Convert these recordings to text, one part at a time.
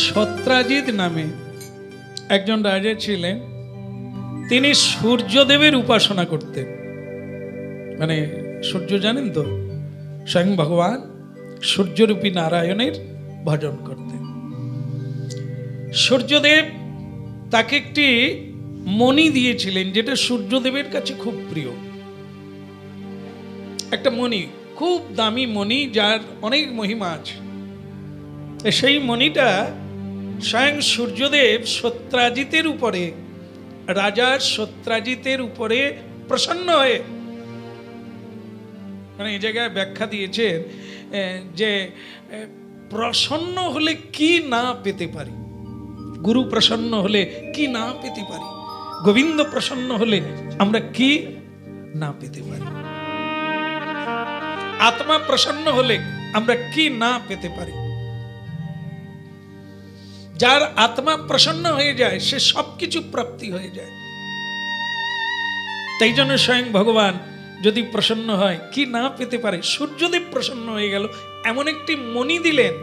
সত্রাজিৎ নামে একজন রাজা ছিলেন। তিনি সূর্যদেবের উপাসনা করতেন। মানে সূর্য জানেন তো, স্বয়ং ভগবান সূর্যরূপী নারায়ণের ভজন করতেন। সূর্যদেব তাকে একটি মণি দিয়েছিলেন, যেটা সূর্যদেবের কাছে খুব প্রিয়। একটা মণি, খুব দামি মণি, যার অনেক মহিমা আছে। সেই মণিটা স্বয়ং সূর্যদেব সত্রাজিতের উপরে, রাজার সত্রাজিতের উপরে প্রসন্ন হয়ে, মানে এই জায়গায় ব্যাখ্যা দিয়েছেন যে প্রসন্ন হলে কি না পেতে পারি, গুরু প্রসন্ন হলে কি না পেতে পারি, গোবিন্দ প্রসন্ন হলে আমরা কি না পেতে পারি, আত্মা প্রসন্ন হলে আমরা কি না পেতে পারি। যার আত্মা প্রসন্ন হয়ে যায় সে সবকিছু প্রাপ্তি হয়ে যায়। তাই জন্য স্বয়ং ভগবান যদি প্রসন্ন হয় কি না পেতে পারে। সূর্যদেব প্রসন্ন হয়ে গেল, এমন একটি মণি দিলেন।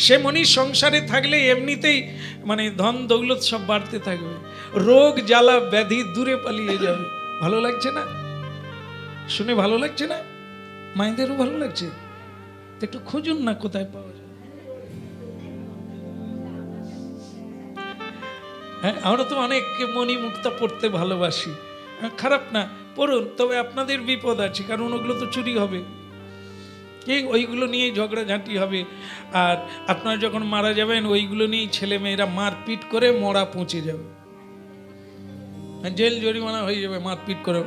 সে মণি সংসারে থাকলে এমনিতেই মানে ধন দৌলত সব বাড়তে থাকবে, রোগ জ্বালা ব্যাধি দূরে পালিয়ে যাবে। ভালো লাগছে না? শুনে ভালো লাগছে না? মায়েদেরও ভালো লাগছে? একটু খুঁজুন না কোথায় পাওয়া যায়। হ্যাঁ, আমরা তো অনেক মণি মুক্তা পড়তে ভালোবাসি, খারাপ না, পড়ুন। তবে আপনাদের বিপদ আছে, কারণ ওগুলো তো চুরি হবে, ওইগুলো নিয়েই ঝগড়াঝাঁটি হবে। আর আপনারা যখন মারা যাবেন ওইগুলো নিয়েই ছেলে মেয়েরা মারপিট করে মরা পৌঁছে যাবে, জেল জরিমানা হয়ে যাবে। মারপিট করে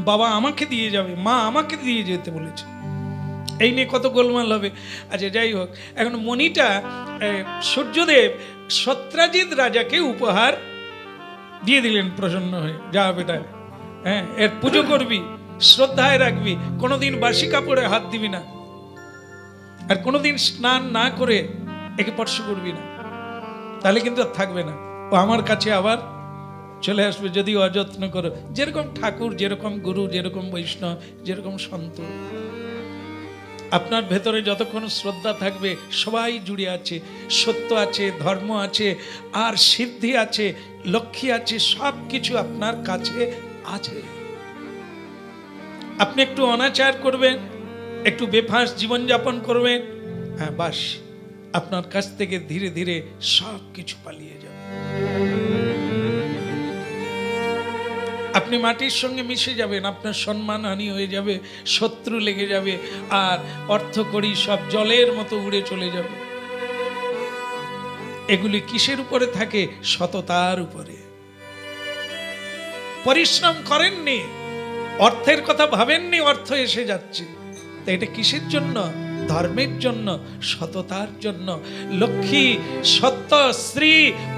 বাবা আমাকে দিয়ে যাবে, মা আমাকে দিয়ে যেতে বলেছে, এই নিয়ে কত গোলমাল হবে। আচ্ছা, যাই হোক, এখন মণিটা সূর্যদেব সত্রাজিৎ রাজাকে উপহার দিয়ে দিলেন প্রসন্ন হয়ে। যা বেটা, হ্যাঁ, এর পুজো করবি, শ্রদ্ধায় রাখবি, কোনোদিন বাসি কাপড়ে হাত দিবি না, আর কোনোদিন স্নান না করে একে স্পর্শ করবি না, তাহলে কিন্তু আর থাকবে না, ও আমার কাছে আবার চলে আসবে যদি অযত্ন করো। যেরকম ঠাকুর, যেরকম গুরু, যেরকম বৈষ্ণব, যেরকম সন্ত, আপনার ভেতরে যতক্ষণ শ্রদ্ধা থাকবে সবাই জুড়ে আছে, সত্য আছে, ধর্ম আছে, আর সিদ্ধি আছে, লক্ষ্মী আছে, সব কিছু আপনার কাছে আছে। আপনি একটু অনাচার করবেন, একটু বেফাঁস জীবনযাপন করবেন, হ্যাঁ বাস, আপনার কাছ থেকে ধীরে ধীরে সব কিছু পালিয়ে যাবে। আপনি মাটির সঙ্গে মিশে যাবেন, আপনার সম্মানহানি হয়ে যাবে, শত্রু লেগে যাবে, আর অর্থকড়ি সব জলের মতো উড়ে চলে যাবে। এগুলি কিসের উপরে থাকে? সততার উপরে। পরিশ্রম করেননি, অর্থের কথা ভাবেননি, অর্থ এসে যাচ্ছে। তো এটা কিসের জন্য? ধর্মের জন্য, সততার জন্য। লক্ষ্মী, সত্য, শ্রী,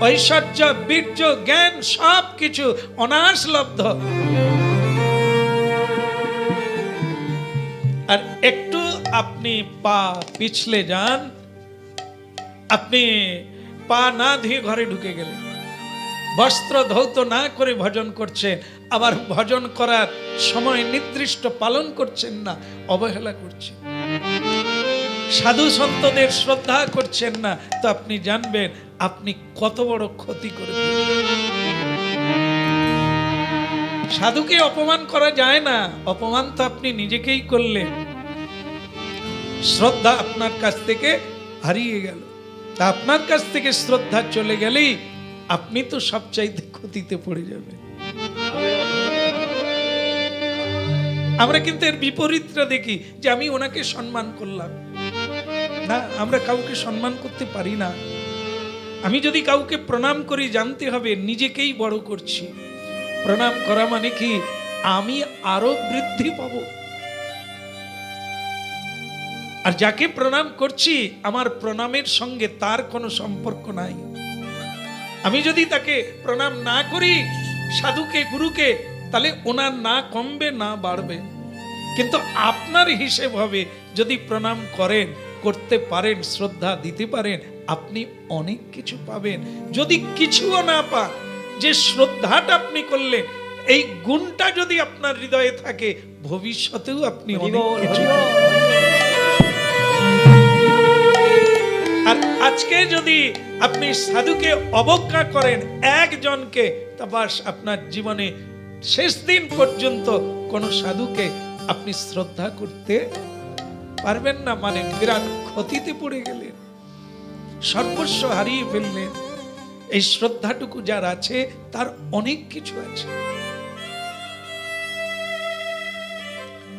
ঐশ্বর্য, বীর্য, জ্ঞান সব কিছু অনায়াসলব্ধ। আর একটু আপনি পা পিছলে যান, আপনি পা না ধুয়ে ঘরে ঢুকে গেলেন, বস্ত্র ধৌত না করে ভজন করছেন, আবার ভজন করার সময় নির্দিষ্ট পালন করছেন না, অবহেলা করছেন, সাধু সন্তদের শ্রদ্ধা করছেন না, তো আপনি জানবেন আপনি কত বড় ক্ষতি করে। সাধুকে অপমান করা যায় না, অপমান তো আপনি নিজেকেই করলেন। শ্রদ্ধা আপনার কাছ থেকে হারিয়ে গেল, তা আপনার কাছ থেকে শ্রদ্ধা চলে গেলেই আপনি তো সবচাইতে ক্ষতিতে পড়ে যাবেন। আমরা কিন্তু এর বিপরীতটা দেখি, যে আমি ওনাকে সম্মান করলাম না, আমরা কাউকে সম্মান করতে পারি না। আমি যদি কাউকে প্রণাম করি, জানতে হবে নিজেকেই বড় করছি। প্রণাম করা মানে কি? আমি আরো বৃদ্ধি পাবো। আর যাকে প্রণাম করছি আমার প্রণামের সঙ্গে তার কোনো সম্পর্ক নাই। আমি যদি তাকে প্রণাম না করি, সাধুকে, গুরুকে, তাহলে ওনার না কমবে না বাড়বে। কিন্তু আপনার হিসেব হবে, যদি প্রণাম করেন, করতে পারেন, শ্রদ্ধা দিতে পারেন, আপনি অনেক কিছু পাবেন। যদি কিছুও না পান, যে শ্রদ্ধাটা আপনি করলেন, এই গুণটা যদি আপনার হৃদয়ে থাকে, ভবিষ্যতেও আপনি অনেক কিছু। আর আজকে যদি আপনি সাধুকে অবজ্ঞা করেন একজনকে, তা বাস আপনার জীবনে শেষ দিন পর্যন্ত কোন সাধুকে আপনি শ্রদ্ধা করতে পারবেন না। মানে বিরাট ক্ষতিতে পড়ে গেলেন, সর্বস্ব হারিয়ে ফেললেন। এই শ্রদ্ধাটুকু যার আছে তার অনেক কিছু আছে।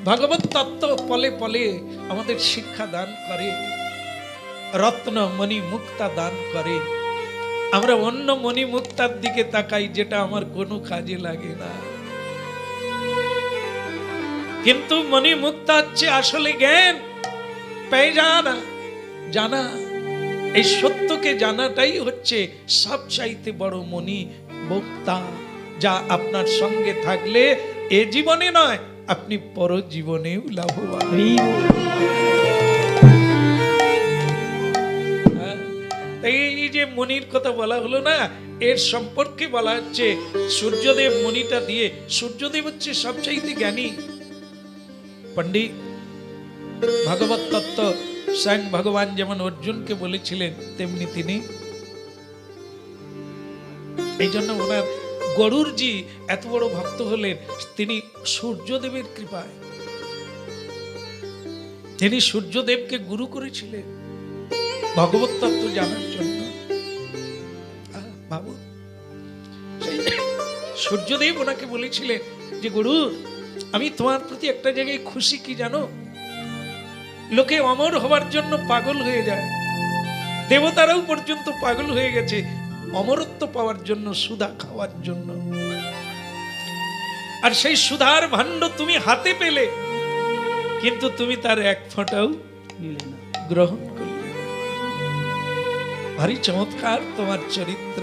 ভগবত তত্ত্ব পলে পলে আমাদের শিক্ষা দান করে, রত্ন মণি মুক্তা দান করে। আমরা অন্য মণি মুক্তার দিকে তাকাই যেটা আমার কোনো কাজে লাগে না, কিন্তু মণি মুক্তা হচ্ছে আসলে জ্ঞান পেয়ে জানা জানা। এই সত্যকে জানাটাই হচ্ছে সবচাইতে বড় মণি মুক্তা, যা আপনার সঙ্গে থাকলে এ জীবনে নয়, আপনি পরজীবনেও লাভবান। এই যে মণির কথা বলা হলো না, এর সম্পর্কে বলা হচ্ছে সূর্যদেব মণিটা দিয়ে। সূর্যদেব হচ্ছে সবচাইতে জ্ঞানী পণ্ডিত। ভগবত তত্ত্ব স্বয়ং ভগবান যেমন অর্জুনকে বলেছিলেন, তেমনি তিনি। এই জন্য ওনার গরুরজি এত বড় ভক্ত হলেন, তিনি সূর্যদেবের কৃপায়। তিনি সূর্যদেবকে গুরু করেছিলেন ভগবত তত্ত্ব জানার জন্য। ভাবুন, সূর্যদেব ওনাকে বলেছিলেন যে গুরু, আমি তোমার প্রতি একটা জায়গায় খুশি, কি জানো? লোকে অমর হবার জন্য পাগল হয়ে যায়, দেবতারাও পর্যন্ত পাগল হয়ে গেছে অমরত্ব পাওয়ার জন্য, সুধা খাওয়ার জন্য। আর সেই সুধার ভাণ্ড তুমি হাতে পেলে, কিন্তু তুমি তার এক ফোঁটাও গ্রহণ করলে। ভারী চমৎকার তোমার চরিত্র।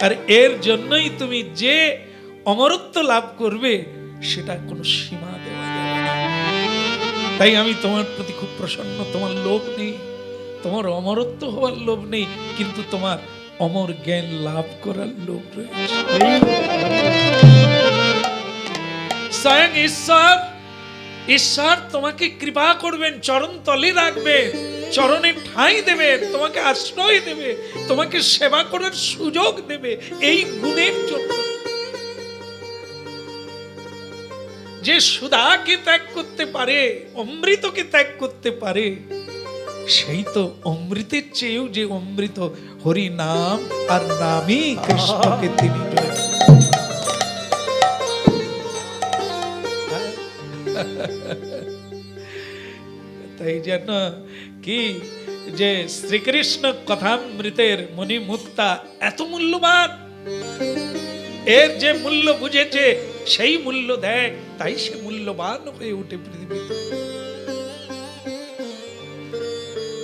আর এর জন্যই তুমি যে অমরত্ব লাভ করবে, সেটা কোনো সীমা দেওয়া যাবে না। তাই আমি তোমার প্রতি খুব প্রসন্ন। তোমার লোভ নেই, তোমার অমরত্ব হওয়ার লোভ নেই, কিন্তু তোমার অমর জ্ঞান লাভ করার লোভ রয়েছে। স্বয়ং ঈশ্বর তোমাকে কৃপা করবেন, চরণ তলে রাখবেন, চরণে ঠাঁই দেবেন, তোমাকে আশ্রয় দেবে, তোমাকে সেবা করার সুযোগ দেবে এই গুণের জন্য। যে সুধাকে ত্যাগ করতে পারে, অমৃতকে ত্যাগ করতে পারে, সেই তো অমৃতের চেয়েও যে অমৃত হরি নাম, আর নামই কৃষ্ণকে তিনি রয়েছেন। তাই জন্য কি যে শ্রীকৃষ্ণ কথামৃতের মণি মুক্তা এত মূল্যবান, এর যে মূল্য বুঝেছে সেই মূল্য দেয়, তাই সে মূল্যবান হয়ে উঠে পৃথিবীতে।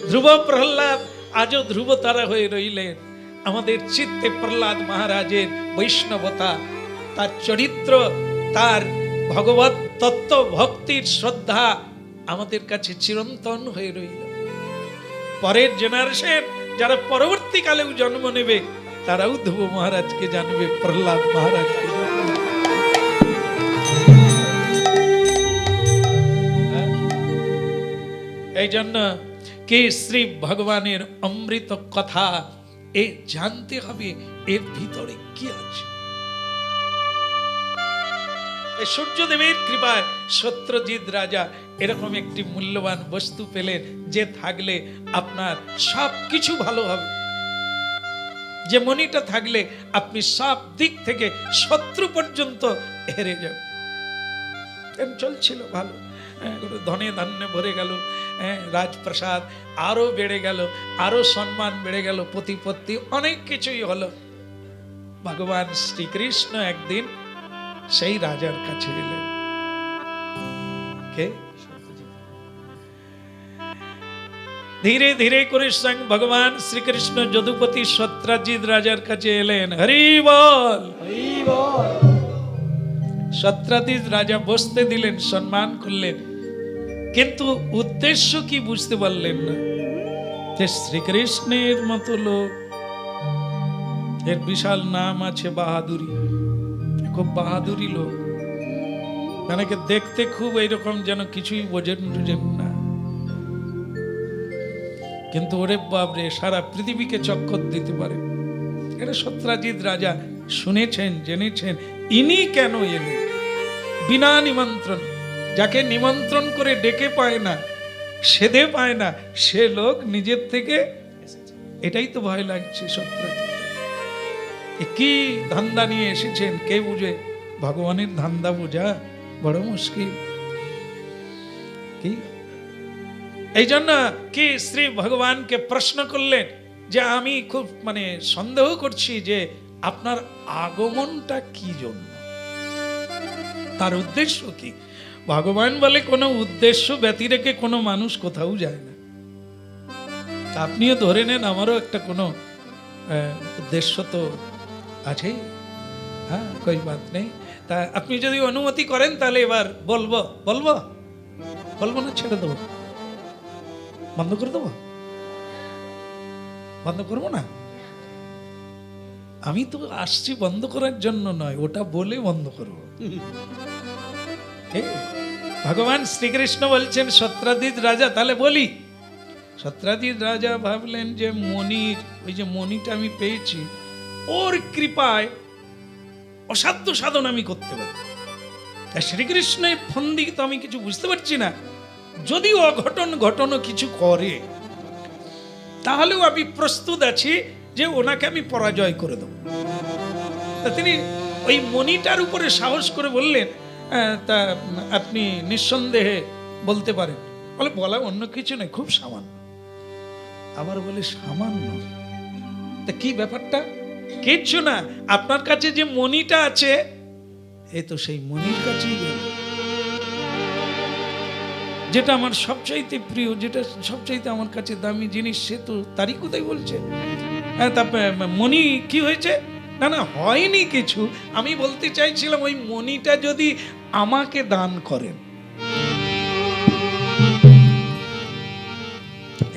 ধ্রুব প্রহ্লাদ আজও ধ্রুব তারা হয়ে রইলেন। আমাদের চিত্তে প্রহ্লাদ মহারাজের বৈষ্ণবতা, তার চরিত্র, তার ভগবত তত্ত্ব ভক্তির শ্রদ্ধা আমাদের কাছে চিরন্তন হয়ে রইল। পরের জেনারেশন যারা পরবর্তীকালেও জন্ম নেবে, তারাও ধ্রুব মহারাজকে জানবে, প্রহ্লাদ মহারাজকে জানবে। এই জন্য কি শ্রী ভগবানের অমৃত কথা এ জানতে হবে, এর ভিতরে কি আছে। সূর্যদেবের কৃপায় সত্যজিৎ রাজা এরকম একটি মূল্যবান বস্তু পেলেন, যে থাকলে আপনার সব কিছু ভালো হবে। যে মণিটা থাকলে আপনি সব দিক থেকে শত্রু পর্যন্ত হেরে যাবেন। চলছিল ভালো, ধনে ধান্যে ভরে গেল, রাজপ্রাসাদ আরো বেড়ে গেল, আরো সম্মান বেড়ে গেল, প্রতিপত্তি অনেক কিছুই হলো। ভগবান শ্রীকৃষ্ণ একদিন সেই রাজার কাছে এলেন। কে? ধীরে ধীরে করে স্বয়ং ভগবান শ্রীকৃষ্ণ যদুপতি সত্যজিৎ রাজার কাছে এলেন। হরি বল, হরি বল। সত্যজিৎ রাজা বসতে দিলেন, সম্মান করলেন, কিন্তু উদ্দেশ্য কি বুঝতে পারলেন না। যে শ্রীকৃষ্ণের মতো লোক, এর বিশাল নাম আছে বাহাদুরি, খুব বাহাদুরি লোক, মানে দেখতে খুব এইরকম যেন কিছুই বোঝেন না। কিন্তু ওরে বাপরে সারা পৃথিবীকে চক্কর দিতে পারে। এটা সত্রাজিৎ রাজা শুনেছেন, জেনেছেন। ইনি কেন এলেন বিনা নিমন্ত্রণ? যাকে নিমন্ত্রণ করে ডেকে পায় না, সেদে পায় না, সে লোক নিজের থেকে এটাই তো ভয় লাগছে। সত্রাজিৎ কি ধান্দা নিয়ে এসেছেন কে বুঝে? ভগবানের ধান্দা বোঝা বড় মুশকিল। কি এই জন্য কি শ্রী ভগবানকে প্রশ্ন করলেন যে আমি খুব সন্দেহ করছি যে আপনার আগমনটা কি জন্য, তার উদ্দেশ্য কি? ভগবান বলে কোনো উদ্দেশ্য ব্যতি রেখে কোনো মানুষ কোথাও যায় না। আপনিও ধরে নেন আমারও একটা কোনো উদ্দেশ্য তো আছে। হ্যাঁ, কই বাত নেই। তা আপনি যদি অনুমতি করেন তাহলে এবার বলবো বলবো বলবো না ছেড়ে দেবো? বন্ধ করে দেবো? বন্ধ করবো না? আমি তো আসছি বন্ধ করার জন্য নয়, ওটা বলে বন্ধ করবো। ভগবান শ্রীকৃষ্ণ বলছেন সত্রাজিৎ রাজা, তাহলে বলি। সত্রাজিৎ রাজা ভাবলেন যে মণির, ওই যে মণিটা আমি পেয়েছি, ওর কৃপায় অসাধ্য সাধন আমি করতে পারি। শ্রীকৃষ্ণের ফন্দি তো আমি কিছু বুঝতে পারছি না। যদি অঘটন ঘটনা কিছু করে তাহলেও আমি প্রস্তুত আছি যে ওনাকে আমি পরাজয় করে দেব। তা তিনি ওই মণিটার উপরে সাহস করে বললেন, তা আপনি নিঃসন্দেহে বলতে পারেন। বলে বলা অন্য কিছু নয়, খুব সামান্য। আবার বলে সামান্য? তা কি ব্যাপারটা? কিচ্ছু না, আপনার কাছে যে মণিটা আছে এই তো সেই মণির কাছেই গেল, যেটা আমার সবচাইতে প্রিয়, যেটা সবচাইতে আমার কাছে দামি জিনিস, সে তো তারই কোথায় বলছে। তারপরে মণি কি হয়েছে? না না, হয়নি কিছু। আমি বলতে চাইছিলাম ওই মণিটা যদি আমাকে দান করেন।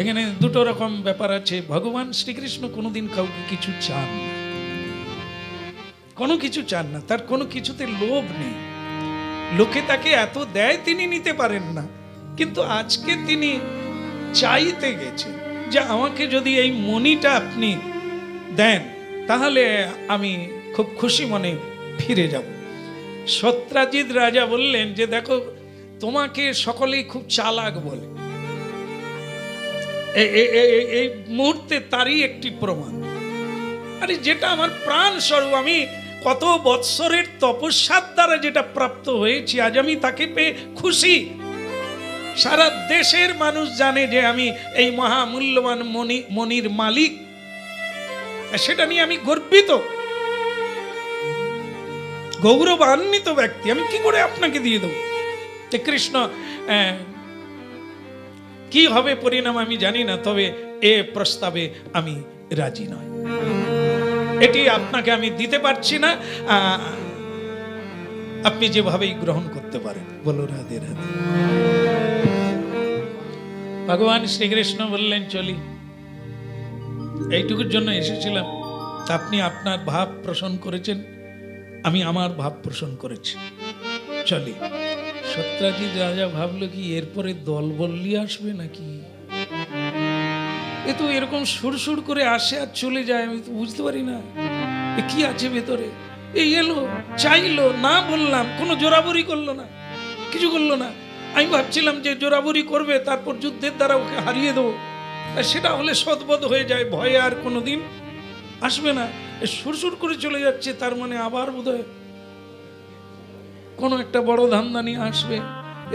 এখানে দুটো রকম ব্যাপার আছে। ভগবান শ্রীকৃষ্ণ কোনোদিন কাউকে কিছু চান না, কোনো কিছু চান না, তার কোনো কিছুতে লোভ নেই। লোকে তাকে এত দেয় তিনি নিতে পারেন না, কিন্তু আজকে তিনি চাইতে গেছেন যে আমাকে যদি এই মণিটা আপনি দেন তাহলে আমি খুব খুশি মনে ফিরে যাব। সত্রাজিৎ রাজা বললেন যে দেখো, তোমাকে সকলেই খুব চালাক বলে, এই মুহূর্তে তারই একটি প্রমাণ। আরে যেটা আমার প্রাণ স্বরূপ, আমি কত বৎসরের তপস্যার দ্বারা যেটা প্রাপ্ত হয়েছি, আজ আমি তাকে পেয়ে খুশি। সারা দেশের মানুষ জানে যে আমি এই মহামূল্যবান মণির মালিক, সেটা নিয়ে আমি গর্বিত, গৌরবান্বিত ব্যক্তি। আমি কি করে আপনাকে দিয়ে দেবো? কৃষ্ণ কি হবে পরিণাম আমি জানি না, তবে এ প্রস্তাবে আমি রাজি নয়। এটি আপনাকে আমি দিতে পারছি না, আপনি যেভাবেই গ্রহণ করতে পারেন। বলো রাধে রাধে। ভগবান শ্রীকৃষ্ণ বললেন চলি, এইটুকুর জন্য এসেছিলাম। আপনি আপনার ভাব পোষণ করেছেন, আমি আমার ভাব পোষণ করেছি, চলি। সত্রাজিৎ রাজা ভাবলো কি এরপরে দল বল্লি আসবে নাকি? এ তো এরকম সুর করে আসে আর চলে যায়, আমি তো বুঝতে পারি না এ কি আছে ভেতরে। এই এলো, চাইলো, না বললাম, কোনো জোরাবরি করলো না, কিছু করলো না। আমি ভাবছিলাম যে জোরাবরি করবে, তারপর যুদ্ধের দ্বারা ওকে হারিয়ে দেবো, সেটা হলে সদবদ হয়ে যায়, ভয়ে আর কোনোদিন আসবে না। সুর করে চলে যাচ্ছে, তার মানে আবার বোধহয় কোনো একটা বড় ধান্দা নিয়ে আসবে।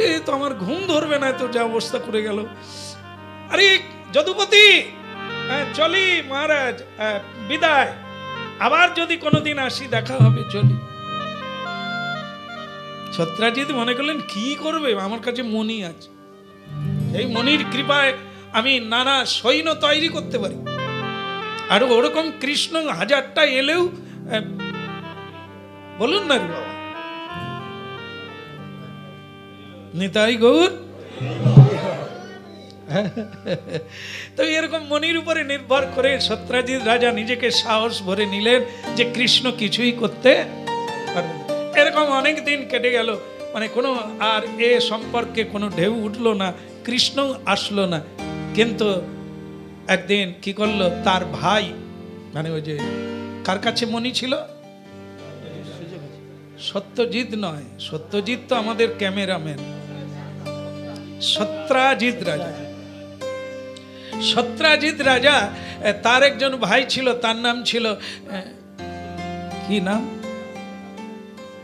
এ তো আমার ঘুম ধরবে না, তো যা অবস্থা করে গেল। আরে যদুপতি, চলি মহারাজ, বিদায়, আবার যদি কোনোদিন আসি দেখা হবে, চলি। সত্রাজিৎ মনে করলেন কি করবে, আমার কাছে মণি আছে, এই মণির কৃপায় আমি নানা সৈন্য তৈরি করতে পারি। আর ওরকম কৃষ্ণ হাজারটা এলেও বলুন না রে বাবা, নিতাই গৌর। তো এরকম মনির উপরে নির্ভর করে সত্রাজিৎ রাজা নিজেকে সাহস ভরে নিলেন যে কৃষ্ণ কিছুই করতে পারবে না। এরকম অনেক দিন কেটে গেল, কোনো আর এ সম্পর্কে কোনো ঢেউ উঠলো না, কৃষ্ণ আসলো না। কিন্তু একদিন কি করলো, তার ভাই মানে ওই যে কার কাছে মণি ছিল, সত্যজিৎ নয়, সত্যজিৎ তো আমাদের ক্যামেরাম্যান, সত্রাজিৎ রাজা। সত্রাজিৎ রাজা তার একজন ভাই ছিল, তার নাম ছিল কি নাম,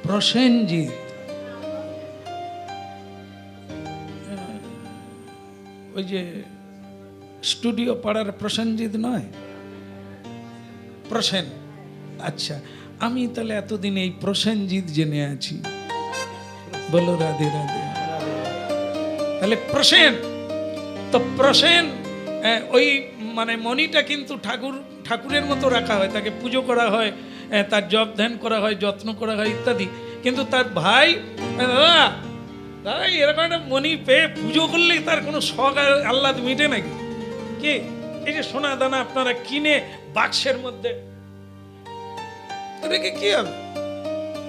প্রসেনজিৎ। ওই যে স্টুডিও পাড়ার প্রসেনজিৎ নয়, প্রসেন। আচ্ছা, আমি তাহলে এতদিন এই প্রসেনজিৎ জেনে আছি, বলো রাধে রাধে। তাহলে প্রসেন, তো প্রসেন ওই মানে মণিটা কিন্তু ঠাকুরের মতো রাখা হয়, তাকে পুজো করা হয়, তার জপ ধ্যান করা হয়, যত্ন করা হয় ইত্যাদি। কিন্তু তার ভাই, দাদা এরকম একটা মণি পেয়ে পুজো করলেই তার কোনো শখ আর আহ্লাদ মিটে নাকি? কি এই যে সোনা দানা আপনারা কিনে বাক্সের মধ্যে রেখে কি হবে?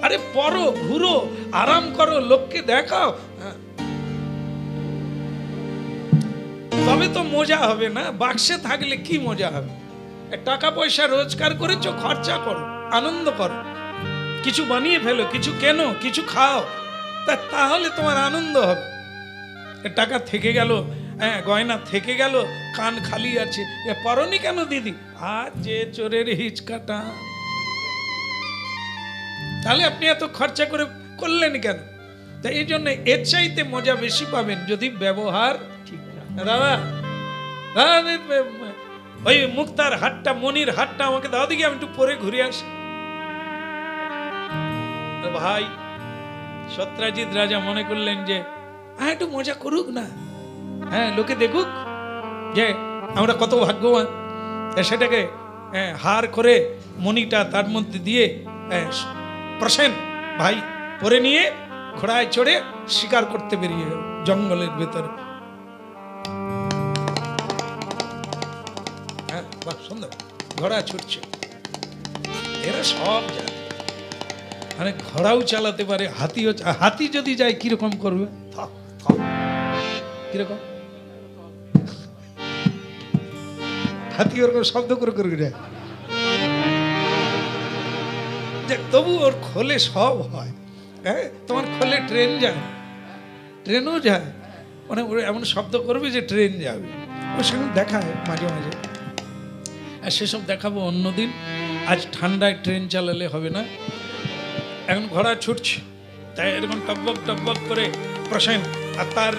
আরে পড়ো, ঘুরো, আরাম করো, লোককে দেখাও, তবে তো মজা হবে না। বাক্সে থাকলে কি মজা হবে? টাকা পয়সা রোজগার করেছো, খরচা করো, আনন্দ করো, কিছু বানিয়ে ফেলো, কিছু কেনো, কিছু খাও, তাহলে তোমার আনন্দ হবে। টাকা থেকে গেল, হ্যাঁ গয়না থেকে গেল, কান খালি আছে, পরনি কেন দিদি? আর যে চোরের হিচকাটা, তাহলে আপনি এত খরচা করে করলেন কেন? তাই এই জন্য এর চাইতে মজা বেশি পাবেন যদি ব্যবহার ঠিক না। দাদা ওই মুক্তার হাটটা, মনির হাটটা আমাকে দাও দিকে, আমি একটু পরে ঘুরে আসি। ভাই সত্রাজিৎ রাজা মনে করলেন যে হ্যাঁ একটু মজা করুক না, হ্যাঁ লোকে দেখুক যে আমরা কত ভাগ্যবান। সেটাকে হার করে মণিটা তার মধ্যে দিয়ে প্রসেন ভাই পরে নিয়ে ঘোড়ায় চড়ে শিকার করতে বেরিয়ে গেল জঙ্গলের ভেতরে। হ্যাঁ বাহ সুন্দর, ঘোড়া ছুটছে, এরা সব জানে, মানে ঘোড়াও চালাতে পারে, হাতিও। হাতি যদি যায় কিরকম করবে? কিরকম হাতি ওরকম শব্দ করে করে যায়, তবু ওর খোলে সব হয়। হ্যাঁ তোমার খোলে ট্রেন যায়, ট্রেনও যায়, মানে ওর এমন শব্দ করবে যে ট্রেন যাবে। ওর সঙ্গে দেখা হয় মাঝে মাঝে, আর সেসব দেখাবো অন্যদিন। আজ ঠান্ডায় ট্রেন চালালে হবে না। এখন ঘোড়া ছুটছে, তাই এরকম টকবক টকবক করে প্রসেন, আর তার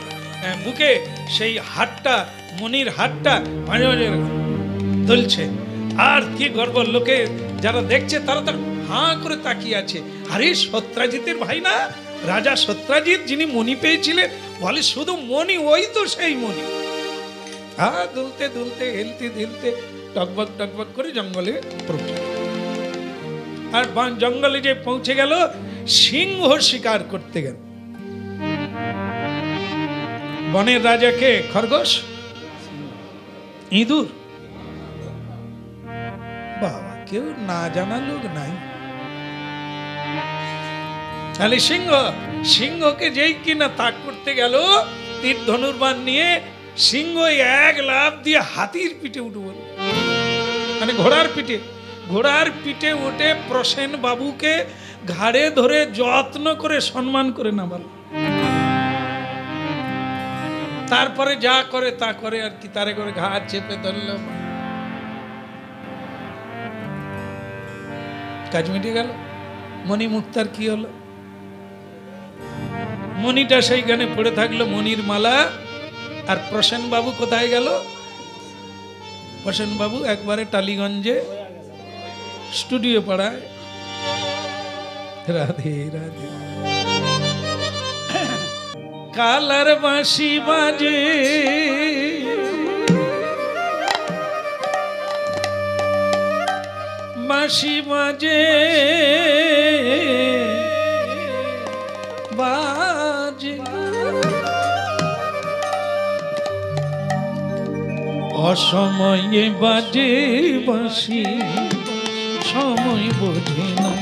বুকে সেই হাটটা, মনির হাটটা মাঝে মাঝে দুলছে। আর কি গর্ব, লোকে যারা দেখছে তারা তো হাঁ করে তাকিয়ে আছে। আরে সত্রাজিতের ভাই না, রাজা সত্রাজিৎ, যিনি মণি পেয়েছিলেন। বলে শুধু মণি, ওই তো সেই মণি। হ্যাঁ দুলতে দুলতে হেলতে হেলতে টকবক টকবক করে জঙ্গলে প্রবেশ। আর জঙ্গলে যে পৌঁছে গেল, সিংহ শিকার করতে গেল। বনের রাজাকে খরগোশ, ইঁদুর, বাবা কেউ না জানা লোক নাই। তাহলে সিংহকে যেই কিনা তাক করতে গেল তীর ধনুর্বাণ নিয়ে, সিংহ এক লাফ দিয়ে হাতির পিঠে উঠে বলল, মানে ঘোড়ার পিঠে উঠে প্রসেন বাবুকে ঘাড়ে ধরে যত্ন করে সম্মান করে নামাল। তারপরে যা করে তা করে আর কি, তারে করে ঘাড় চেপে ধরল, কাজ মিটে গেল। মণি মুক্তার কি হলো? মণিটা সেইখানে পড়ে থাকলো, মণির মালা। আর প্রসেন বাবু কোথায় গেল? প্রসেন বাবু একবারে টালিগঞ্জে স্টুডিও পাড়ায়। রাধে রাধে। কালার বাঁশি বাজে, বাঁশি বাজে বাজে, অসময়ে বাজে বাঁশি, সময় বোঝে না।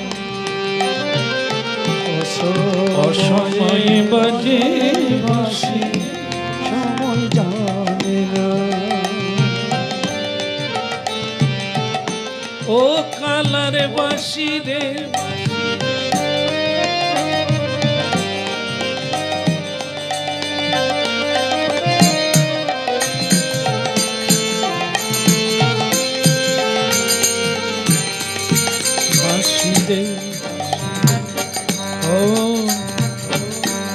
অসময়ে বাজে বাঁশি, সময় জানে না। ও কালার বাসি রে বাসি রে ও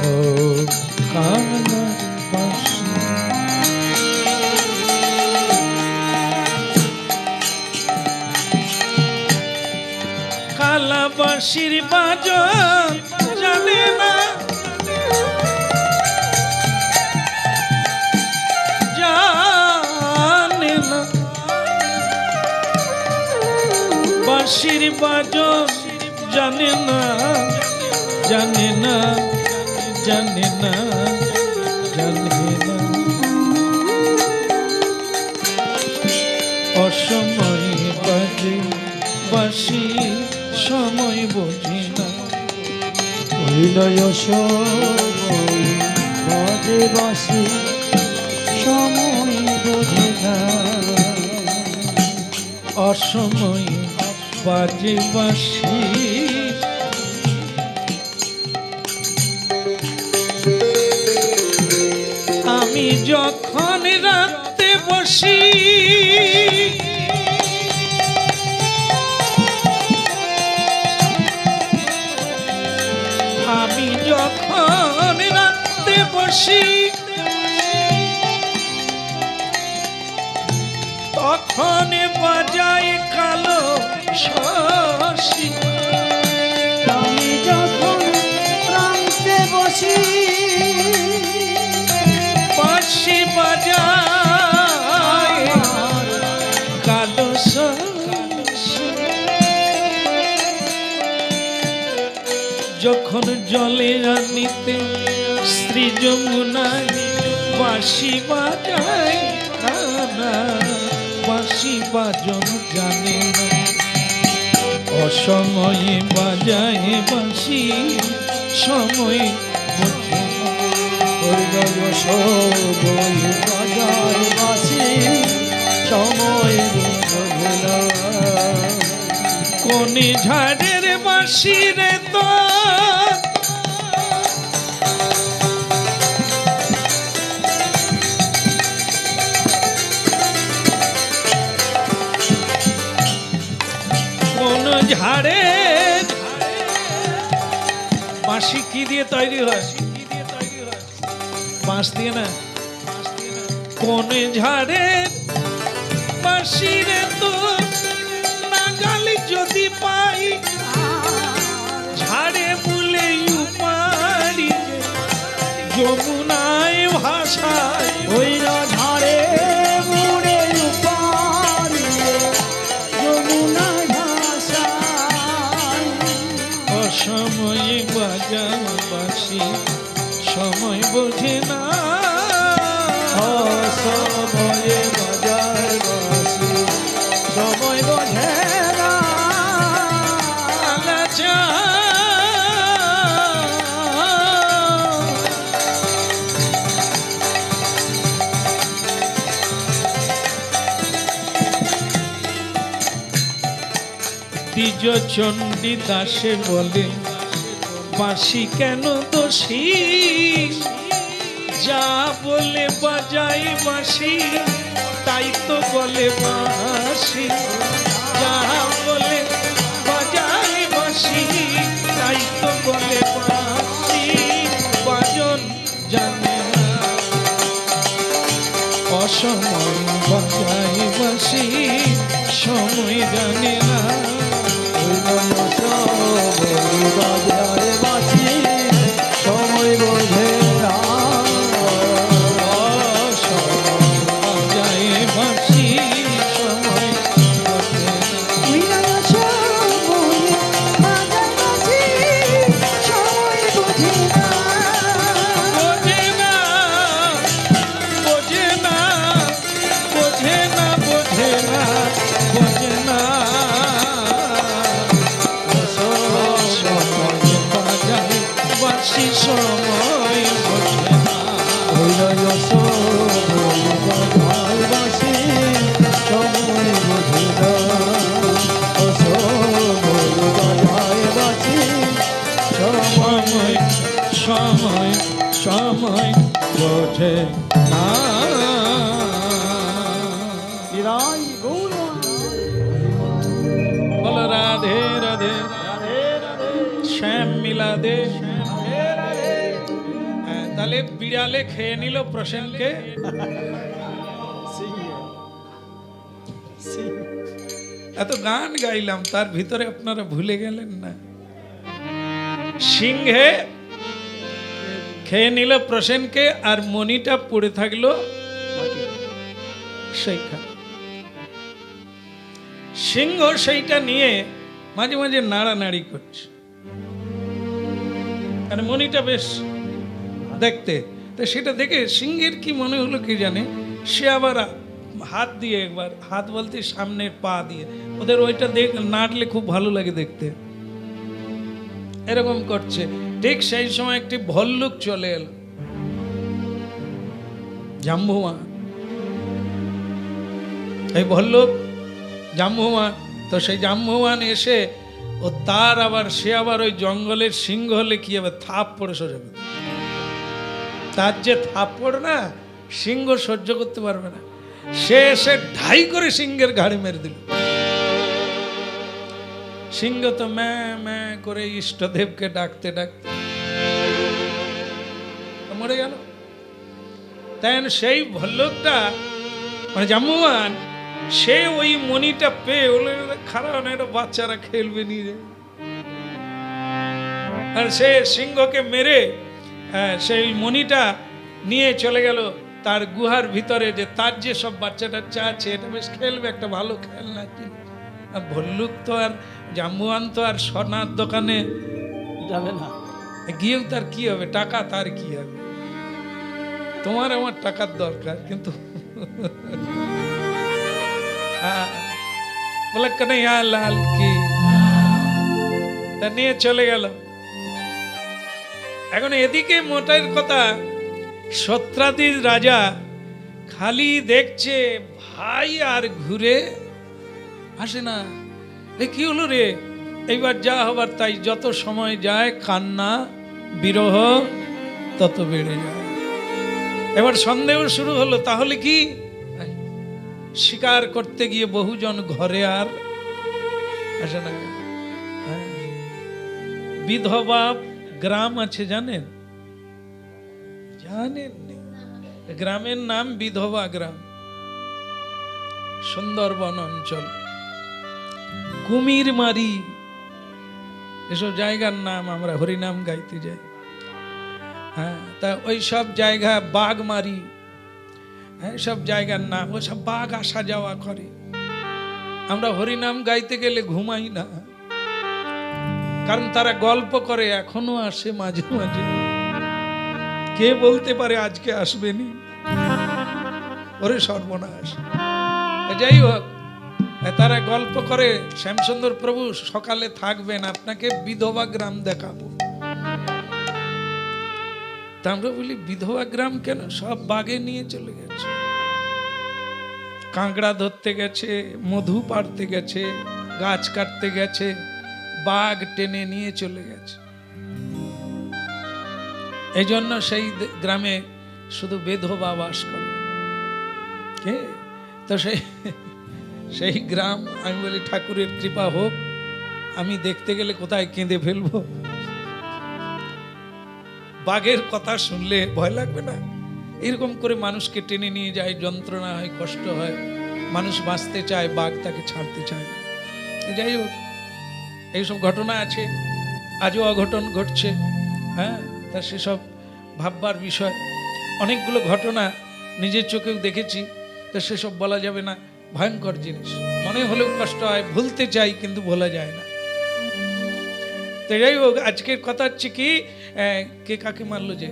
ও কালার বাসি কালাবাসির বাজন জানে না জানে না বাঁশির বাজন জানে না জানে না জানে না জানে না অসময় বাজে বাঁশি সময় বোঝে না হইলয় বাজে বাসি সময় বোঝে না অসময় বাজে বাঁশি আমি যখন রাতে বসি আমি যখন রাতে বসি তখন বাজায় কালো শশী আমি যখন প্রান্তে বসি বাঁশি বাজায় কালো শশী যখন জলে আনিতে স্ত্রী যমুনায় বাঁশি বাজায় কানা বাঁশি বাজন জানে না অসময়ে বাজায় বাঁশি সময় বোঝে না হইলয় বাজায় বাসি সময় বোঝে না কোনে ঝাড়ের বাঁশি রে তো কোন ঝাড়ে বাঁশি কি দিয়ে তৈরি হয় বাঁশ দিয়ে না কোন ঝাড়ে বাঁশি রে তো নাগালি যদি পাই ঝাড়ে বলে উপারি যমুনায় ভাষায় হইল ঝাড়ে মুড়ে উপারিয়ে যমুনা ভাষায় অসময়ে বাজা বাঁশি সময় বোঝে না অসময়ে বাজায় বাসি সময় বোঝে না আলাচা দ্বিজ চণ্ডী দাসে বলে বাঁশি কেন দোষী যা বলে বাজাই বাঁশি তাই তো বলে বাঁশি যা বলে বাজাই বাঁশি তাই তো বলে বাঁশি বাজন জানে না অসময় বাজাই বাঁশি সময় জানে না বাজায় বাসি সময় বোঝে না বাজায় বাঁশি সময় বোঝে না বোঝে না বোঝে না বোঝে না বোঝে না বোঝে না সময় বাজায় বাঁশি সময় বোঝে না বাজায় বাসি সময় বোঝে না ওঠে না। বিরাই গৌর বল রাধে রাধে রাধে রাধে শ্যাম মিলা দে। রাধে রাধে হ্যাঁ, তাহলে বিড়ালে খেয়ে নিল প্রসেনকে। সিং সিং এত গান গাইলাম, তার ভিতরে আপনারা ভুলে গেলেন না। সিংহে খেয়ে নিল প্রসেনকে, আর মণিটা পড়ে থাকলো সেইখানে। সিংহ সেইটা নিয়ে মাঝে মাঝে নাড়ানাড়ি করছে, আর মণিটা বেশ দেখতে। তো সেটা দেখে সিংহের কি মনে হলো কি জানে, সে আবার হাত দিয়ে, একবার হাত বলতে সামনের পা দিয়ে, ওদের ওইটা নাড়লে খুব ভালো লাগে দেখতে, এরকম করছে। ঠিক সেই সময় একটি ভল্লুক চলে এলো, জাম্বুয়ান। এই ভল্লুক জাম্বুয়ান, তো সেই জাম্বুয়ান এসে ও তার আবার সে আবার ওই জঙ্গলের সিংহ হলে কি হবে, থাপ পড়ে সোজা করে। তার যে থাপ্পড় না, সিংহ সহ্য করতে পারবে না, সে এসে ঢাই করে সিংহের ঘাড়ে মেরে দিল। সিংহ তো ম্যাঁ করে ইষ্টদেবকে ডাকতে ডাকতে মরে গেল। তাই সেই ভল্লুকটা মানে জাম্বুয়ান, সে ওই মণিটা পেয়ে ওলে খারাপ না, এটা বাচ্চারা খেলবে নিয়ে, আর সে সিংহকে মেরে সেই মণিটা নিয়ে চলে গেল তার গুহার ভিতরে, যে তার যে সব বাচ্চা টাচ্চা আছে এটা বেশ খেলবে, একটা ভালো খেলনা কিনে। আর ভল্লুক তো আর জাম্বুয়ান তো আর সোনার দোকানে যাবে না, গিয়েও তার কি হবে, টাকা তার কি হবে। তোমার আমার টাকার দরকার, কিন্তু বলে কানাইয়া লাল কি, তা নিয়ে চলে গেল। এখন এদিকে মোটের কথা, সত্রাজিৎ রাজা খালি দেখছে ভাই আর ঘুরে আসে না। এ কি হলো রে, এইবার যা হবার তাই, যত সময় যায় কান্না বিরহ তত বেড়ে যায়। এবার সন্দেহ শুরু হলো, তাহলে কি শিকার করতে গিয়ে বহুজন ঘরে আর আসে না। বিধবা গ্রাম আছে জানেন? জানেন? গ্রামের নাম বিধবা গ্রাম, সুন্দরবন অঞ্চল, কুমিরমারি, এসব জায়গার নাম আমরা হরিনাম গাইতে যাই। হ্যাঁ, তা ওই সব জায়গা, বাঘমারি, হ্যাঁ সব জায়গার নাম। ও সব বাঘ আসা যাওয়া করে। আমরা হরিনাম গাইতে গেলে ঘুমাই না, কারণ তারা গল্প করে, এখনো আসে মাঝে মাঝে। কে বলতে পারে আজকে আসবেনি, ওরে সর্বনাশ। যাই হোক, তারা গল্প করে, শ্যামসুন্দর প্রভু সকালে থাকবেন, আপনাকে বিধবা গ্রাম দেখাবো। তা আমরা বলি বিধবা গ্রাম কেন? সব বাগে নিয়ে চলে গেছে, কাঁকড়া ধরতে গেছে, মধু পাড়তে গেছে, গাছ কাটতে গেছে, বাঘ টেনে নিয়ে চলে গেছে। এই জন্য সেই গ্রামে শুধু বিধবা বাস করে। কে? তো সেই গ্রাম, আমি বলি ঠাকুরের কৃপা হোক, আমি দেখতে গেলে কোথায় কেঁদে ফেলবো। বাঘের কথা শুনলে ভয় লাগবে না? এরকম করে মানুষকে টেনে নিয়ে যায়, যন্ত্রণা হয়, কষ্ট হয়, মানুষ বাঁচতে চায়, বাঘ তাকে ছাড়তে চায় না। যাই হোক, এইসব ঘটনা আছে, আজও অঘটন ঘটছে। হ্যাঁ, তা সেসব ভাববার বিষয়। অনেকগুলো ঘটনা নিজের চোখেও দেখেছি, তা সেসব বলা যাবে না, ভয়ঙ্কর জিনিস, মনে হলেও কষ্ট হয়, ভুলতে চাই কিন্তু ভোলা যায় না। তো যাই হোক, আজকের কথা হচ্ছে কি, কে কাকে মারলো, যে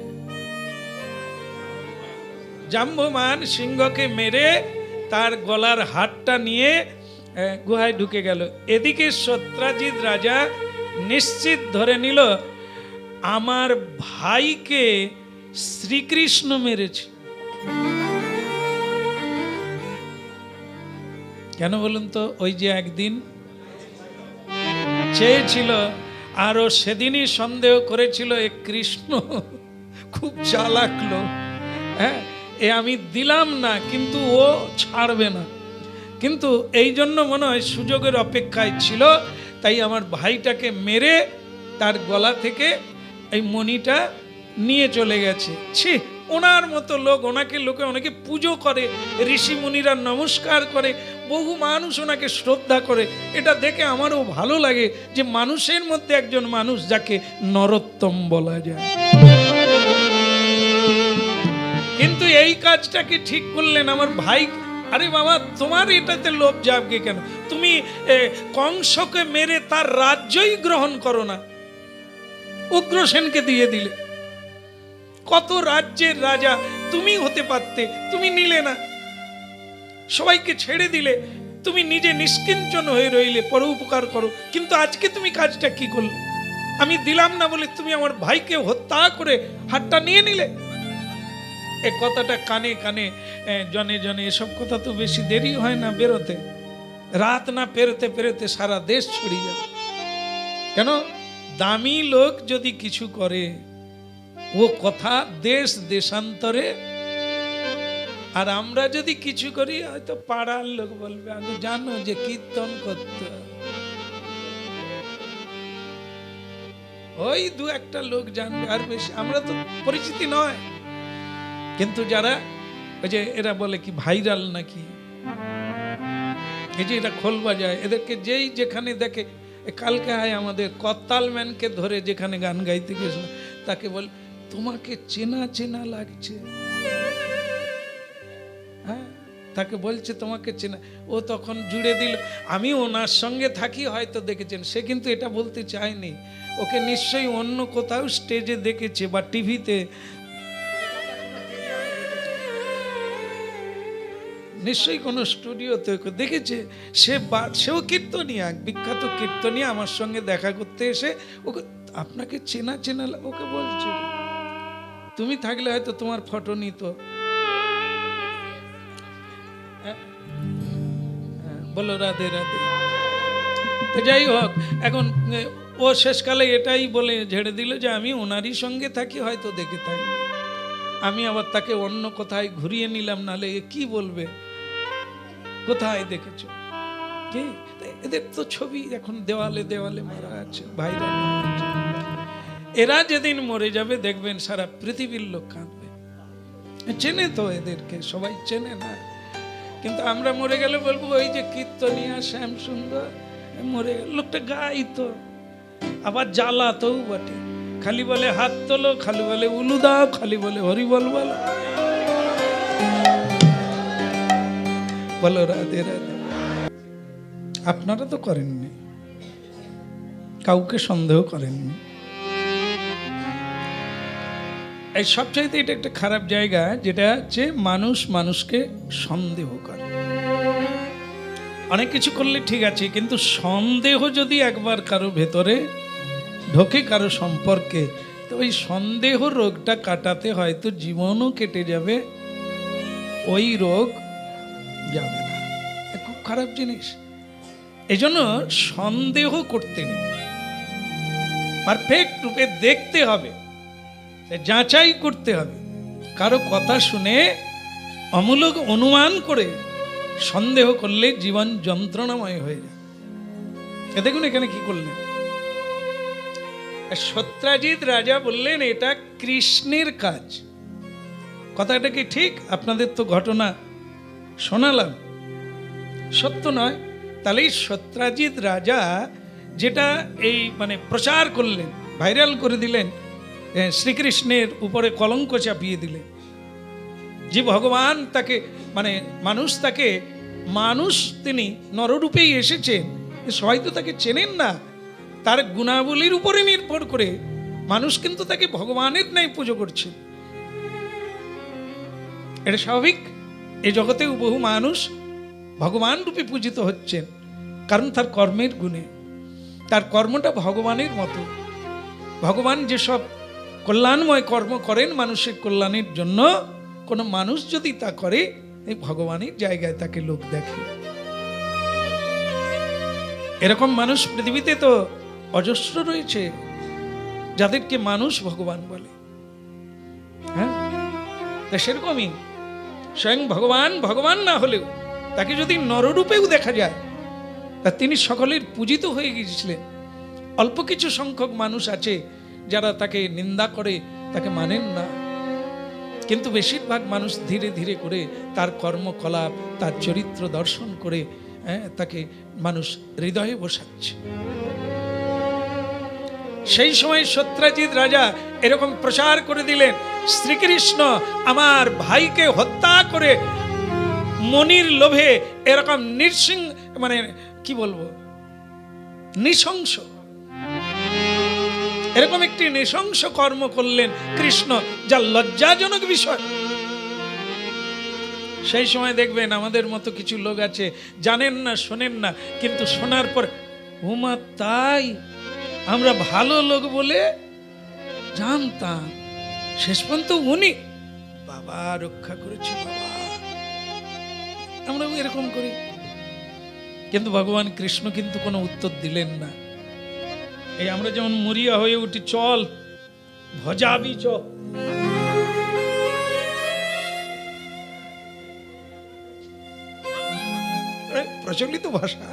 জাম্বুয়ান সিংহকে মেরে তার গলার হাড়টা নিয়ে গুহায় ঢুকে গেল। এদিকে সত্রাজিৎ রাজা নিশ্চিত ধরে নিল আমার ভাইকে শ্রীকৃষ্ণ মেরেছে। কেন বলুন তো? ওই যে একদিন চেয়েছিল, আরো সেদিনই সন্দেহ করেছিল এ কৃষ্ণ খুব চালাক লোক, হ্যাঁ, এ আমি দিলাম না, কিন্তু ও ছাড়বে না। কিন্তু এই জন্য মনে হয় সুযোগের অপেক্ষায় ছিল, তাই আমার ভাইটাকে মেরে তার গলা থেকে এই মণিটা নিয়ে চলে গেছে। ছি, ওনার মতো লোক, ওনাকে লোকে অনেকে পুজো করে, ঋষি মুনিরা নমস্কার করে, বহু মানুষ ওনাকে শ্রদ্ধা করে। এটা দেখে আমারও ভালো লাগে যে মানুষের মধ্যে একজন মানুষ যাকে নরোত্তম বলা যায়। কিন্তু এই কাজটাকে ঠিক করলেন আমার ভাই। আরে বাবা, তোমার এটাতে লোভ যাবে কেন? তুমি কংসকে মেরে তার রাজ্যই গ্রহণ করো না, উগ্রসেনকে দিয়ে দিলে। কত রাজ্যের রাজা তুমি হতে পারতে, তুমি নিলে না, সবাইকে ছেড়ে দিলে, তুমি নিজে নিষ্কিঞ্চন হয়ে রইলে, পরোপকার করো। কিন্তু আজকে তুমি কাজটা কি করলে? আমি দিলাম না বলে তুমি আমার ভাইকে হত্যা করে হাতটা নিয়ে নিলে। এ কথাটা কানে কানে জনে জনে, এসব কথা তো বেশি দেরি হয় না বেরোতে, রাত না পেরোতে পেরোতে সারা দেশ ছড়িয়ে যাবে। কেন? দামি লোক যদি কিছু করে, ও কথা দেশ দেশান্তরে। আর আমরা যদি কিছু করি, হয়তো পাড়ার লোক বলবে আগে জানো যে কীর্তন করতে, ওই দু একটা লোক জানবে, আর বেশি আমরা তো পরিচিতি নয়। কিন্তু যারা ওই যে এরা বলে কি ভাইরাল নাকি, এই যে এরা খোল বাজায়, এদেরকে যেই যেখানে দেখে, কালকে হয় আমাদের করতাল ম্যানকে ধরে যেখানে গান গাইতে গেছিল, তাকে বল তোমাকে চেনা চেনা লাগছে। হ্যাঁ, তাকে বলছে তোমাকে চেনা। ও তখন জুড়ে দিল, আমি ওনার সঙ্গে থাকি, হয়তো দেখেছেন। সে কিন্তু এটা বলতে চায়নি, ওকে নিশ্চয়ই অন্য কোথাও স্টেজে দেখেছে বা টিভিতে, নিশ্চয়ই কোনো স্টুডিওতে দেখেছে। সেও কীর্তনিয়া, বিখ্যাত কীর্তনিয়া, আমার সঙ্গে দেখা করতে এসে ওকে আপনাকে চেনা চেনা ওকে বলছে। তুমি থাকলে হয়তো তোমার ফটো নিত। বলো রাধে রাধে। তো যাই হোক, এখন ও শেষকালে এটাই বলে ঝেড়ে দিল যে আমি ওনারই সঙ্গে থাকি, হয়তো দেখে থাকি। আমি আবার তাকে অন্য কোথায় ঘুরিয়ে নিলাম, নালে কি বলবে কোথায় দেখেছ কি? এদের তো ছবি এখন দেওয়ালে দেওয়ালে মারা আছে, ভাইরাল। এরা যেদিন মরে যাবে দেখবেন সারা পৃথিবীর লোক কাঁদবে। চেনে তো এদেরকে, সবাই চেনে না। কিন্তু আমরা মরে গেলে বলবো ওই যে কীর্তনিয়া শ্যাম সুন্দর মরে গেল, লোকটা গাই তো, আবার জ্বালাতেও বটে। খালি বলে হাত তোলো, খালি বলে উলু দাও, খালি বলে হরি বল বলো। বলো রাধে রাধে। আপনারা তো করেননি, কাউকে সন্দেহ করেননি। এই সবচাইতে এটা একটা খারাপ জায়গা, যেটা হচ্ছে মানুষ মানুষকে সন্দেহ করে। অনেক কিছু করলে ঠিক আছে, কিন্তু সন্দেহ যদি একবার কারো ভেতরে ঢোকে, কারো সম্পর্কে, তো ওই সন্দেহ রোগটা কাটাতে হয়তো জীবনও কেটে যাবে, ওই রোগ যাবে না। খুব খারাপ জিনিস। এই জন্য সন্দেহ করতে নেই, পারফেক্ট রূপে দেখতে হবে, যাচাই করতে হবে। কারো কথা শুনে অমূলক অনুমান করে সন্দেহ করলে জীবন যন্ত্রণাময় হয়ে যায়। দেখুন এখানে কি করলেন, সত্রাজিৎ রাজা বললেন এটা কৃষ্ণের কাজ। কথাটা কি ঠিক? আপনাদের তো ঘটনা শোনালাম, সত্য নয়? তাহলে সত্রাজিৎ রাজা যেটা এই মানে প্রচার করলেন, ভাইরাল করে দিলেন, শ্রীকৃষ্ণের উপরে কলঙ্ক চাপিয়ে দিলেন, যে ভগবান তাকে মানে মানুষ তিনি নররূপেই এসেছেন, সবাই তো তাকে চেনেন না। তার গুণাবলীর উপরে নির্ভর করে মানুষ কিন্তু তাকে ভগবানের ন্যায় পুজো করছে। এটা স্বাভাবিক। এই জগতেও বহু মানুষ ভগবান রূপে পূজিত হচ্ছেন, কারণ তার কর্মের গুণে, তার কর্মটা ভগবানের মতো। ভগবান যেসব কল্যাণময় কর্ম করেন মানুষের কল্যাণের জন্য, কোনো মানুষ যদি তা করে, এই ভগবানের জায়গায় তাকে লোক দেখে। এরকম মানুষ পৃথিবীতে তো অজস্র রয়েছে, যাদেরকে মানুষ ভগবান বলে। হ্যাঁ, তা সেরকমই স্বয়ং ভগবান ভগবান না হলেও তাকে যদি নররূপেও দেখা যায়, তা তিনি সকলের পূজিত হয়ে গিয়েছিলেন। অল্প কিছু সংখ্যক মানুষ আছে যারা তাকে নিন্দা করে, তাকে মানেন না, কিন্তু বেশিরভাগ মানুষ ধীরে ধীরে করে তার কর্মকলাপ, তার চরিত্র দর্শন করে তাকে মানুষ হৃদয়ে বসাচ্ছে। সেই সময় সত্যজিৎ রাজা এরকম প্রচার করে দিলেন, শ্রীকৃষ্ণ আমার ভাইকে হত্যা করে মনির লোভে এরকম মানে কি বলবো, নৃশংস, এরকম একটি নৃশংস কর্ম করলেন কৃষ্ণ, যা লজ্জাজনক বিষয়। সেই সময় দেখবেন আমাদের মতো কিছু লোক আছে, জানেন না, শোনেন না, কিন্তু শোনার পর উমা তাই, আমরা ভালো লোক বলে জানতাম, শেষ পর্যন্ত উনি বাবা রক্ষা করেছে, বাবা আমরা এরকম করি। কিন্তু ভগবান কৃষ্ণ কিন্তু কোনো উত্তর দিলেন না। এই আমরা যেমন মরিয়া হয়ে উঠি, চল ভজাবি চ, প্রচলিত ভাষা,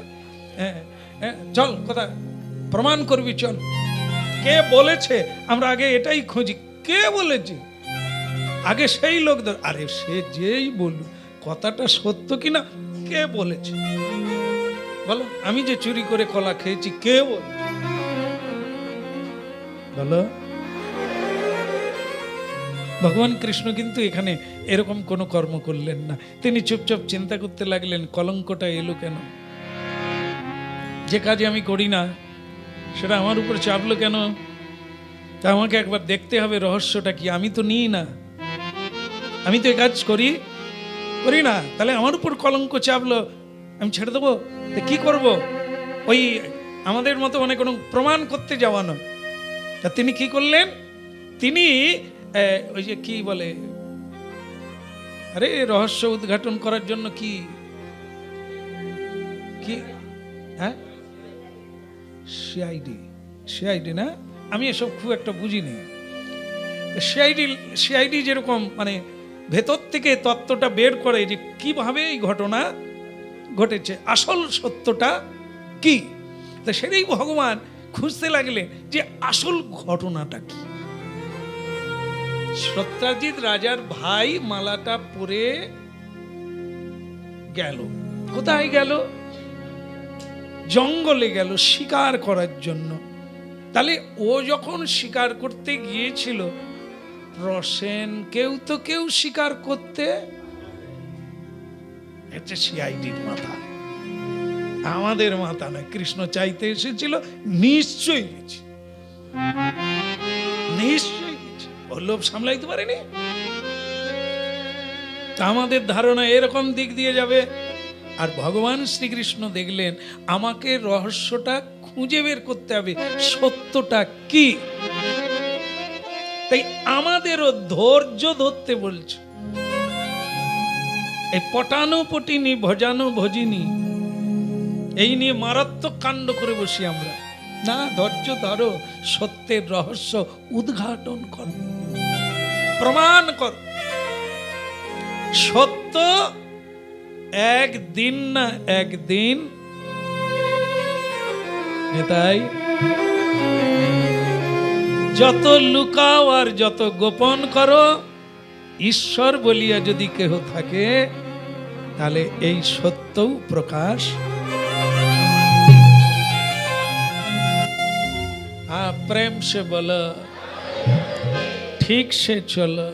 চল কথা প্রমাণ করবি, চল কে বলেছে, আমরা আগে এটাই খুঁজি, কে বলেছে, আগে সেই লোক, আরে সে যেই বলল কথাটা সত্য কিনা, কে বলেছে বলো, আমি যে চুরি করে কলা খেয়েছি, কে বলেছে বলো। ভগবান কৃষ্ণ কিন্তু এখানে এরকম কোনো কর্ম করলেন না। তিনি চুপচাপ চিন্তা করতে লাগলেন, কলঙ্কটা এলো কেন, যে কাজে আমি করি না সেটা আমার উপর চাপলো কেন, তা আমাকে একবার দেখতে হবে রহস্যটা কি। আমি তো নিই না, আমি তো এই কাজ করি না, তাহলে আমার উপর কলঙ্ক চাপলো, আমি ছেড়ে দেবো? কি করব? ওই আমাদের মতো মানে কোনো প্রমাণ করতে যাওয়া নয়। তা তিনি কি করলেন, তিনি ওই যে কি বলে, আরে রহস্য উদ্ঘাটন করার জন্য কি কি হ্যাঁ, সিআইডি না, আমি এসব খুব একটা বুঝিনি। সিআইডি যেরকম মানে ভেতর থেকে তত্ত্বটা বের করে যে কিভাবে এই ঘটনা ঘটেছে, আসল সত্যটা কি, তা সেটাই ভগবান খুঁজতে লাগলেন যে আসল ঘটনাটা কি। সত্যজিৎ রাজার ভাই মালাটা পরে গেল, কোথায় গেল? জঙ্গলে গেল শিকার করার জন্য। তাহলে ও যখন শিকার করতে গিয়েছিল, প্রসেন কেউ শিকার করতে, এটা সিআইডির মাথা, আমাদের মাথা নয়। কৃষ্ণ চাইতে এসেছিল, নিশ্চয়ই গেছে, নিশ্চয়ই গেছে, ওর লোভ সামলাইতে পারেনি। তা আমাদের ধারণা এরকম দিক দিয়ে যাবে। আর ভগবান শ্রীকৃষ্ণ দেখলেন আমাকে রহস্যটা খুঁজে বের করতে হবে, সত্যটা কি। তাই আমাদেরও ধৈর্য ধরতে বলছে। এই পটানো পটিনি ভজানো ভজিনী, এই নিয়ে মারাত্মক কাণ্ড করে বসি আমরা। না, ধৈর্য ধরো, সত্যের রহস্য উদ্ঘাটন কর, প্রমাণ কর। সত্য একদিন না একদিন, তাই যত লুকাও আর যত গোপন করো, ঈশ্বর বলিয়া যদি কেহ থাকে, তাহলে এই সত্যও প্রকাশ। প্রেম সে বলো, ঠিক সে চলো।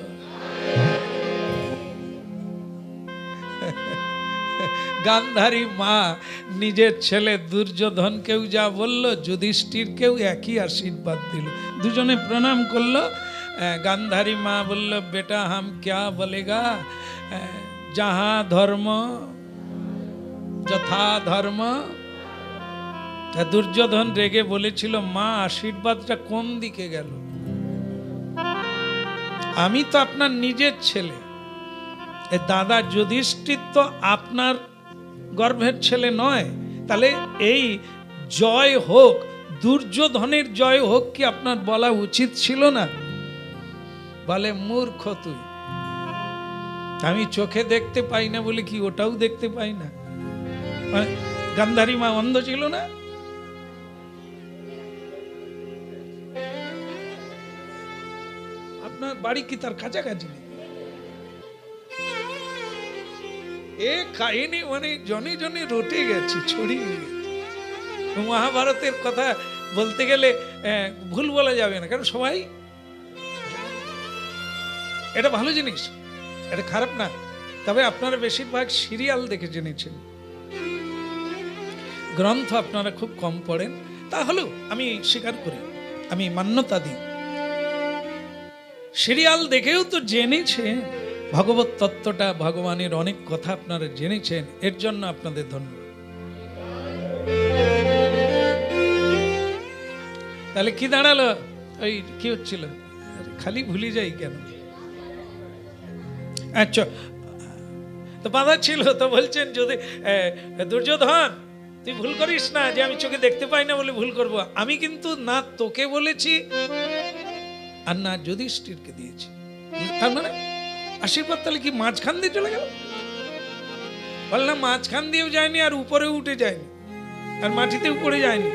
গান্ধারী মা নিজের ছেলে দুর্যোধনকেও যা বলল, যুধিষ্ঠিরকেও একই আশীর্বাদ দিল, দুজনে প্রণাম করলো। গান্ধারী মা বলল, বেটা হাম ক্যা বলেগা, যাহা ধর্ম যথা ধর্ম। দুর্যোধন রেগে বলেছিল, মা আশীর্বাদটা কোন দিকে গেল? আমি তো আপনার নিজের ছেলে, দাদা যুধিষ্ঠির তো আপনার গর্ভের ছেলে নয়, তাহলে এই জয় হোক, দুর্যোধনের জয় হোক কি আপনার বলা উচিত ছিল না? বলে, মূর্খ তুই, আমি চোখে দেখতে পাই না বলে কি ওটাও দেখতে পাই না? মানে গান্ধারী মা অন্ধ ছিল না? আপনার বাড়ি কি তার কাছাকাছি নেই? এ কাহিনী মানে জনে জনে রটে গেছে, ছড়িয়ে গেছে। মহাভারতের কথা বলতে গেলে ভুল বলা যাবে না, কারণ সবাই, এটা ভালো জিনিস, এটা খারাপ না। তবে আপনারা বেশিরভাগ সিরিয়াল দেখে জেনেছেন, গ্রন্থ আপনারা খুব কম পড়েন। তাহলেও আমি স্বীকার করি, আমি মান্যতা দিই, সিরিয়াল দেখেও তো জেনেছেন ভগবত তত্ত্বটা, ভগবানের অনেক কথা আপনারা জেনেছেন, এর জন্য আপনাদের ধন্যবাদ। তাহলে কি দাঁড়ালো? ওই কি হচ্ছিল, খালি ভুলে যাই কেন? আচ্ছা, তো বাধা ছিল তো বলছেন, যদি দুর্যোধন তুই ভুল করিস না যে আমি চোখে দেখতে পাই না বলে ভুল করব। আমি কিন্তু না তোকে বলেছি আর না যুধিষ্ঠিরকে দিয়েছি। তার মানে আশীর্বাদ তাহলে কি মাঝখান দিয়ে চলে গেল? বললাম মাঝখান দিয়েও যায়নি আর উপরে উঠে যায়নি আর মাটিতে উপরে যায়নি।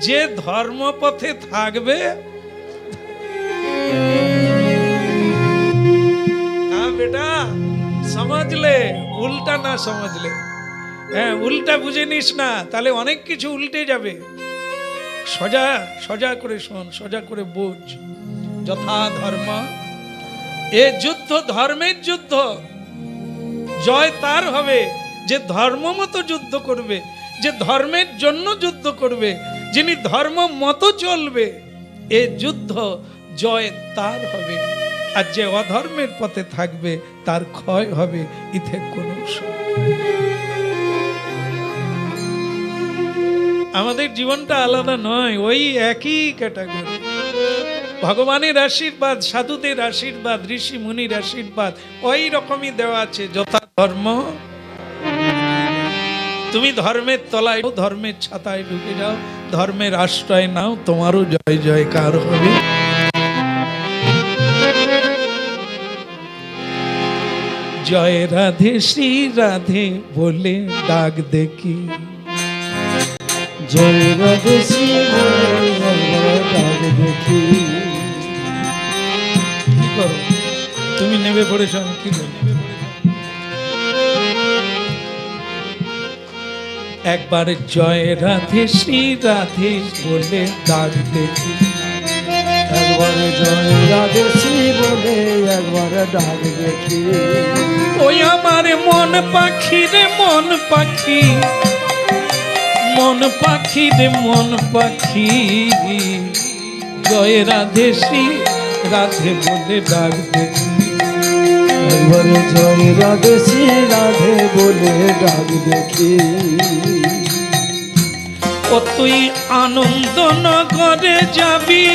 যে ধর্মপথে থাকবে, হ্যাঁ বেটা समझले, उल्टा ना समझले, হ্যাঁ উল্টা বুঝে নিস না, তাহলে অনেক কিছু উল্টে যাবে। সোজা সোজা করে শোন, সোজা করে বুঝ। যথা ধর্ম, এ যুদ্ধ ধর্মের যুদ্ধ, জয় তার হবে যে ধর্ম মতো যুদ্ধ করবে, যে ধর্মের জন্য যুদ্ধ করবে, যিনি ধর্ম মতো চলবে। এ যুদ্ধ জয় তার হবে, আর যে অধর্মের পথে থাকবে তার ক্ষয় হবে। ইথে কোনো আমাদের জীবনটা আলাদা নয়, ওই একই ক্যাটাগরি। ভগবানের আশীর্বাদ, সাধুদের আশীর্বাদ, ঋষি মুনির আশীর্বাদ ওই রকমই দেওয়া আছে। যথা ধর্ম, তুমি ধর্মের তলায়, ধর্মের ছাতায় ঢুকে যাও, ধর্মের আশ্রয় নাও, তোমারও জয় জয়কার হবে। জয় রাধে শ্রী রাধে বলে ডাক দেখি, জয় রাধে শ্রী ডাক দেখি। কি করো তুমি, নেমে পড়েছ, আমি কি করব? একবার জয় রাধে শ্রী রাধে বলে ডাক দেখি, একবার জয় রাধে শ্রী বলে একবার ডাক দেখি। ওই আমার মন পাখি রে মন পাখি, মন পাখি রে মন পাখি, জয় রাধে শ্রী রাধে বলে ডাক দেখি। একবার জয় রাধে শ্রী রাধে বলে ডাক দেখি। ও তুই আনন্দ নগরে যাবি,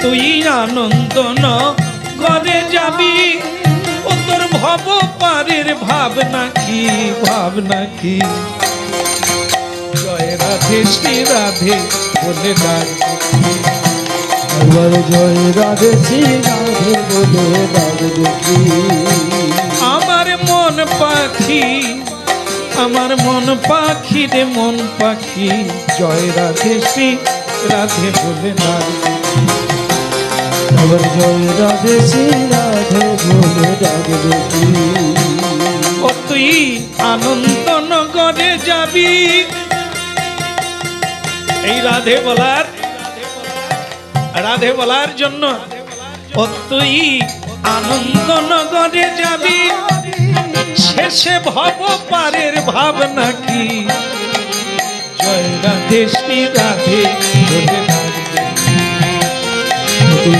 তুই আনন্দ নগরে যাবি, ও তোর ভব পারের ভাবনা কি, ভাবনা কি। জয় রাধে শ্রী রাধে বলে ডাক দেখি, একবার জয় রাধে শ্রী রাধে বলে ডাক দেখি। আমার মন পাখি, আমার মন পাখি রে মন পাখি, জয় রাধে শ্রী রাধে বলে ডাক দেখি। একবার জয় রাধে শ্রী রাধে বলে ডাক দেখি। ও তুই আনন্দ নগরে যাবি, এই রাধে বলার, রাধে বলার জন্য ও তুই আনন্দ নগরে যাবি, শেষে ভব পারের ভাবনা কি। জয় রাধে শ্রী রাধে বলে ডাক দেখি,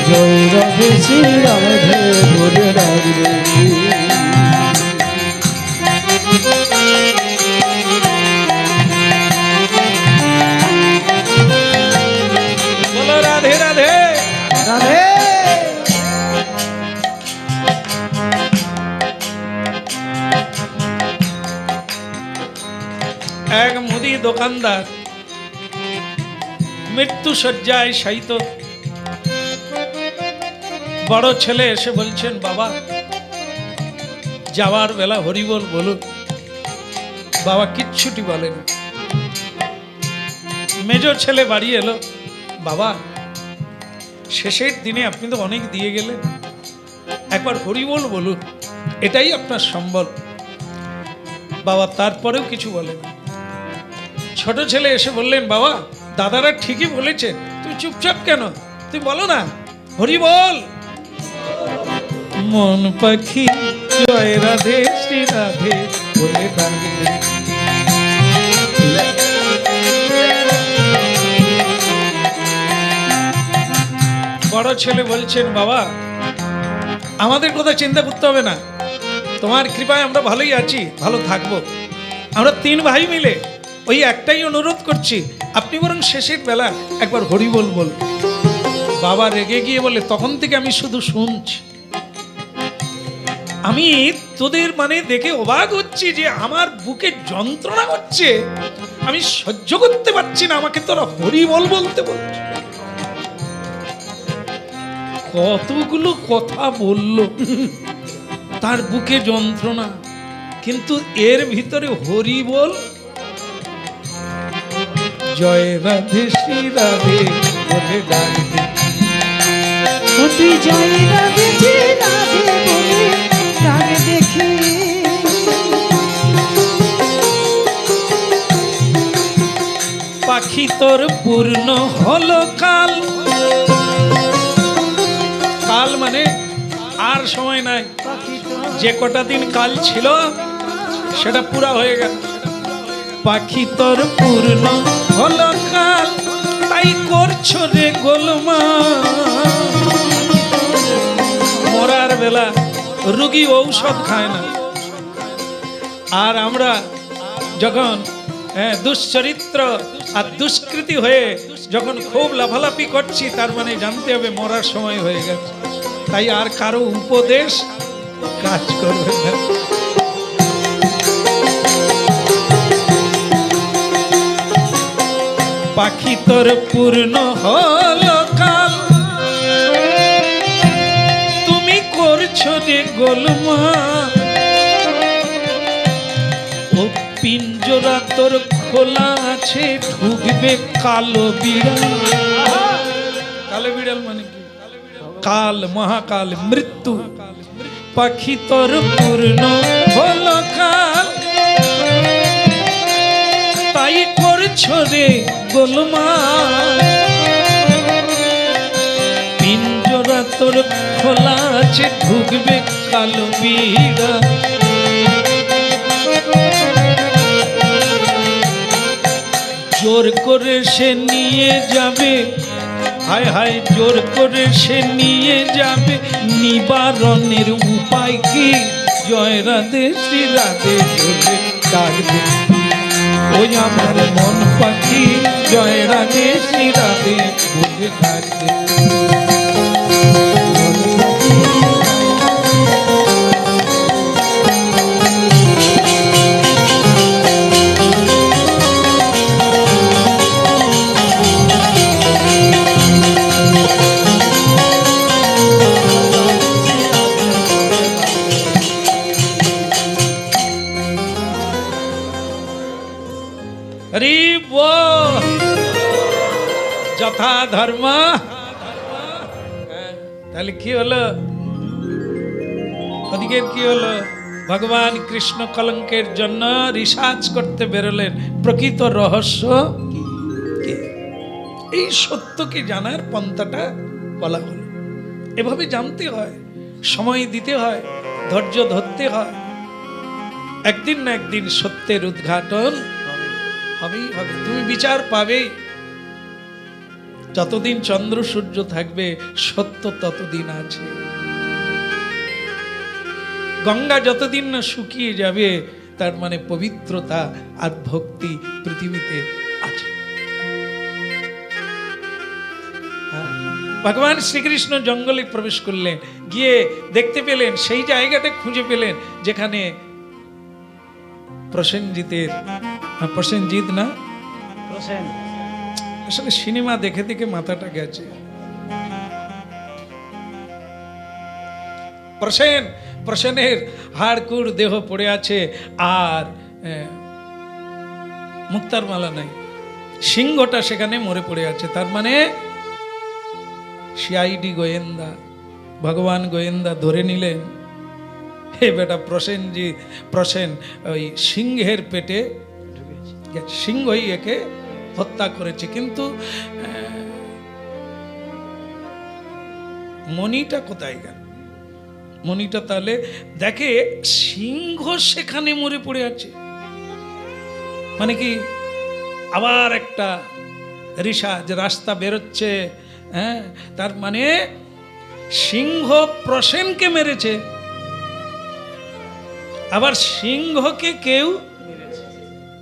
জয় রাধে শ্রী রাধে বলে ডাক দেখি। বলো রাধে রাধে রাধে। এক মুদি দোকানদার মৃত্যু শয্যায় শায়িত। বড় ছেলে এসে বলছেন, বাবা যাওয়ার বেলা হরিবল বলুন, বাবা কিচ্ছুটি বলেন। মেজ ছেলে বাড়ি এলো, বাবা শেষের দিনে আপনি তো অনেক দিয়ে গেলেন, একবার হরিবল বলুন, এটাই আপনার সম্বল। বাবা তারপরেও কিছু বলেন। ছোট ছেলে এসে বললেন, বাবা দাদারা ঠিকই বলেছেন, তুমি চুপচাপ কেন, তুই বলো না হরিবল। মন পাখি জয় রাধে শ্রী রাধে বলে ডাকবে। বড় ছেলে বলছেন, বাবা আমাদের কথা চিন্তা করতে হবে না, তোমার কৃপায় আমরা ভালোই আছি, ভালো থাকবো। আমরা 3 ভাই মিলে ওই একটাই অনুরোধ করছি, আপনি বরং শেষের বেলা একবার হরিবল বল। বাবা রেগে গিয়ে বলে, তখন থেকে আমি শুধু শুনছি, আমি তোদের মানে দেখে অবাক হচ্ছি যে আমার বুকে যন্ত্রণা হচ্ছে, আমি সহ্য করতে পারছি না, আমাকে তোরা হরিবল বলতে বলছিস। কতগুলো কথা বলল, তার বুকে যন্ত্রণা, কিন্তু এর ভিতরে হরিবল। জয় রাধে শ্রী রাধে বলে ডাকবে। তুই জয় রাধে শ্রী রাধে বলে ডাক দেখি। পাখি তোর পূর্ণ হলো কাল, কাল মানে আর সময় নাই, যে কটা দিন কাল ছিল সেটা পুরা হয়ে গেল। পাখি তোর পূর্ণ হলো কাল, তাই করছো রে গোলমাল। মরার বেলা রোগী ঔষধ খায় না, আর আমরা যখন দুশ্চরিত্র আর দুষ্কৃতি হয়ে যখন খুব লাফালাফি করছি, তার মানে জানতে হবে মরার সময় হয়ে গেছে। তাই আর কারো উপদেশ কাজ করবে না। পাখি তোর পূর্ণ হলো কাল, তুমি করছো রে গোলমাল। ও পিঞ্জরা তোর খোলা আছে, ঢুকবে কালো বিড়াল। কালো বিড়াল মানে কি? কাল, মহাকাল, মৃত্যু। পাখি তোর পূর্ণ হলো কাল, তাই করছো রে গোলমাল। পিঞ্জরা তোর খোলা আছে, ঢুকবে কালো বিড়াল। জোর করে সে নিয়ে যাবে, হায় হায় জোর করে সে নিয়ে যাবে, নিবারণের উপায় কি? জয় রাধে শ্রী রাধে বলে ডাকবে। ওই আমার মন পাখি জয় রাধে শ্রী রাধে বলে ডাকবে। হরি বল। যথা ধর্ম। তাহলে কি হলো? ওদিকের কি হলো? ভগবান কৃষ্ণ কলঙ্কের জন্য রিসার্চ করতে বেরোলেন, প্রকৃত রহস্য কি। এই সত্যকে জানার পন্থাটা বলা হলো। এভাবে জানতে হয়, সময় দিতে হয়, ধৈর্য ধরতে হয়। একদিন না একদিন সত্যের উদ্ঘাটন হবেই হবে, তুমি বিচার পাবেই। যতদিন চন্দ্র সূর্য থাকবে সত্য ততদিন আছে। গঙ্গা যতদিন না শুকিয়ে যাবে, তার মানে পবিত্রতা আর ভক্তি পৃথিবীতে আছে। ভগবান শ্রীকৃষ্ণ জঙ্গলে প্রবেশ করলেন, গিয়ে দেখতে পেলেন, সেই জায়গাটা খুঁজে পেলেন যেখানে প্রসেনজিতের, প্রসেনজিৎ না, আসলে সিনেমা দেখে দেখে মাথাটা গেছে। প্রসেন প্রসেনের হাড়কুড় দেহ পড়ে আছে, আর মুক্তার মালা নাই, সিংহটা সেখানে মরে পড়ে আছে। তার মানে সিআইডি গোয়েন্দা, ভগবান গোয়েন্দা ধরে নিলেন, হে বেটা প্রসেন ওই সিংহের পেটে সিংহই একে হত্যা করেছে। কিন্তু মণিটা কোথায় গেল? মণিটা তাহলে দেখে সিংহ সেখানে মরে পড়ে আছে, মানে কি আবার একটা রিসার্চ রাস্তা বেরোচ্ছে। হ্যাঁ, তার মানে সিংহ প্রসেনকে মেরেছে, আবার সিংহকে কেউ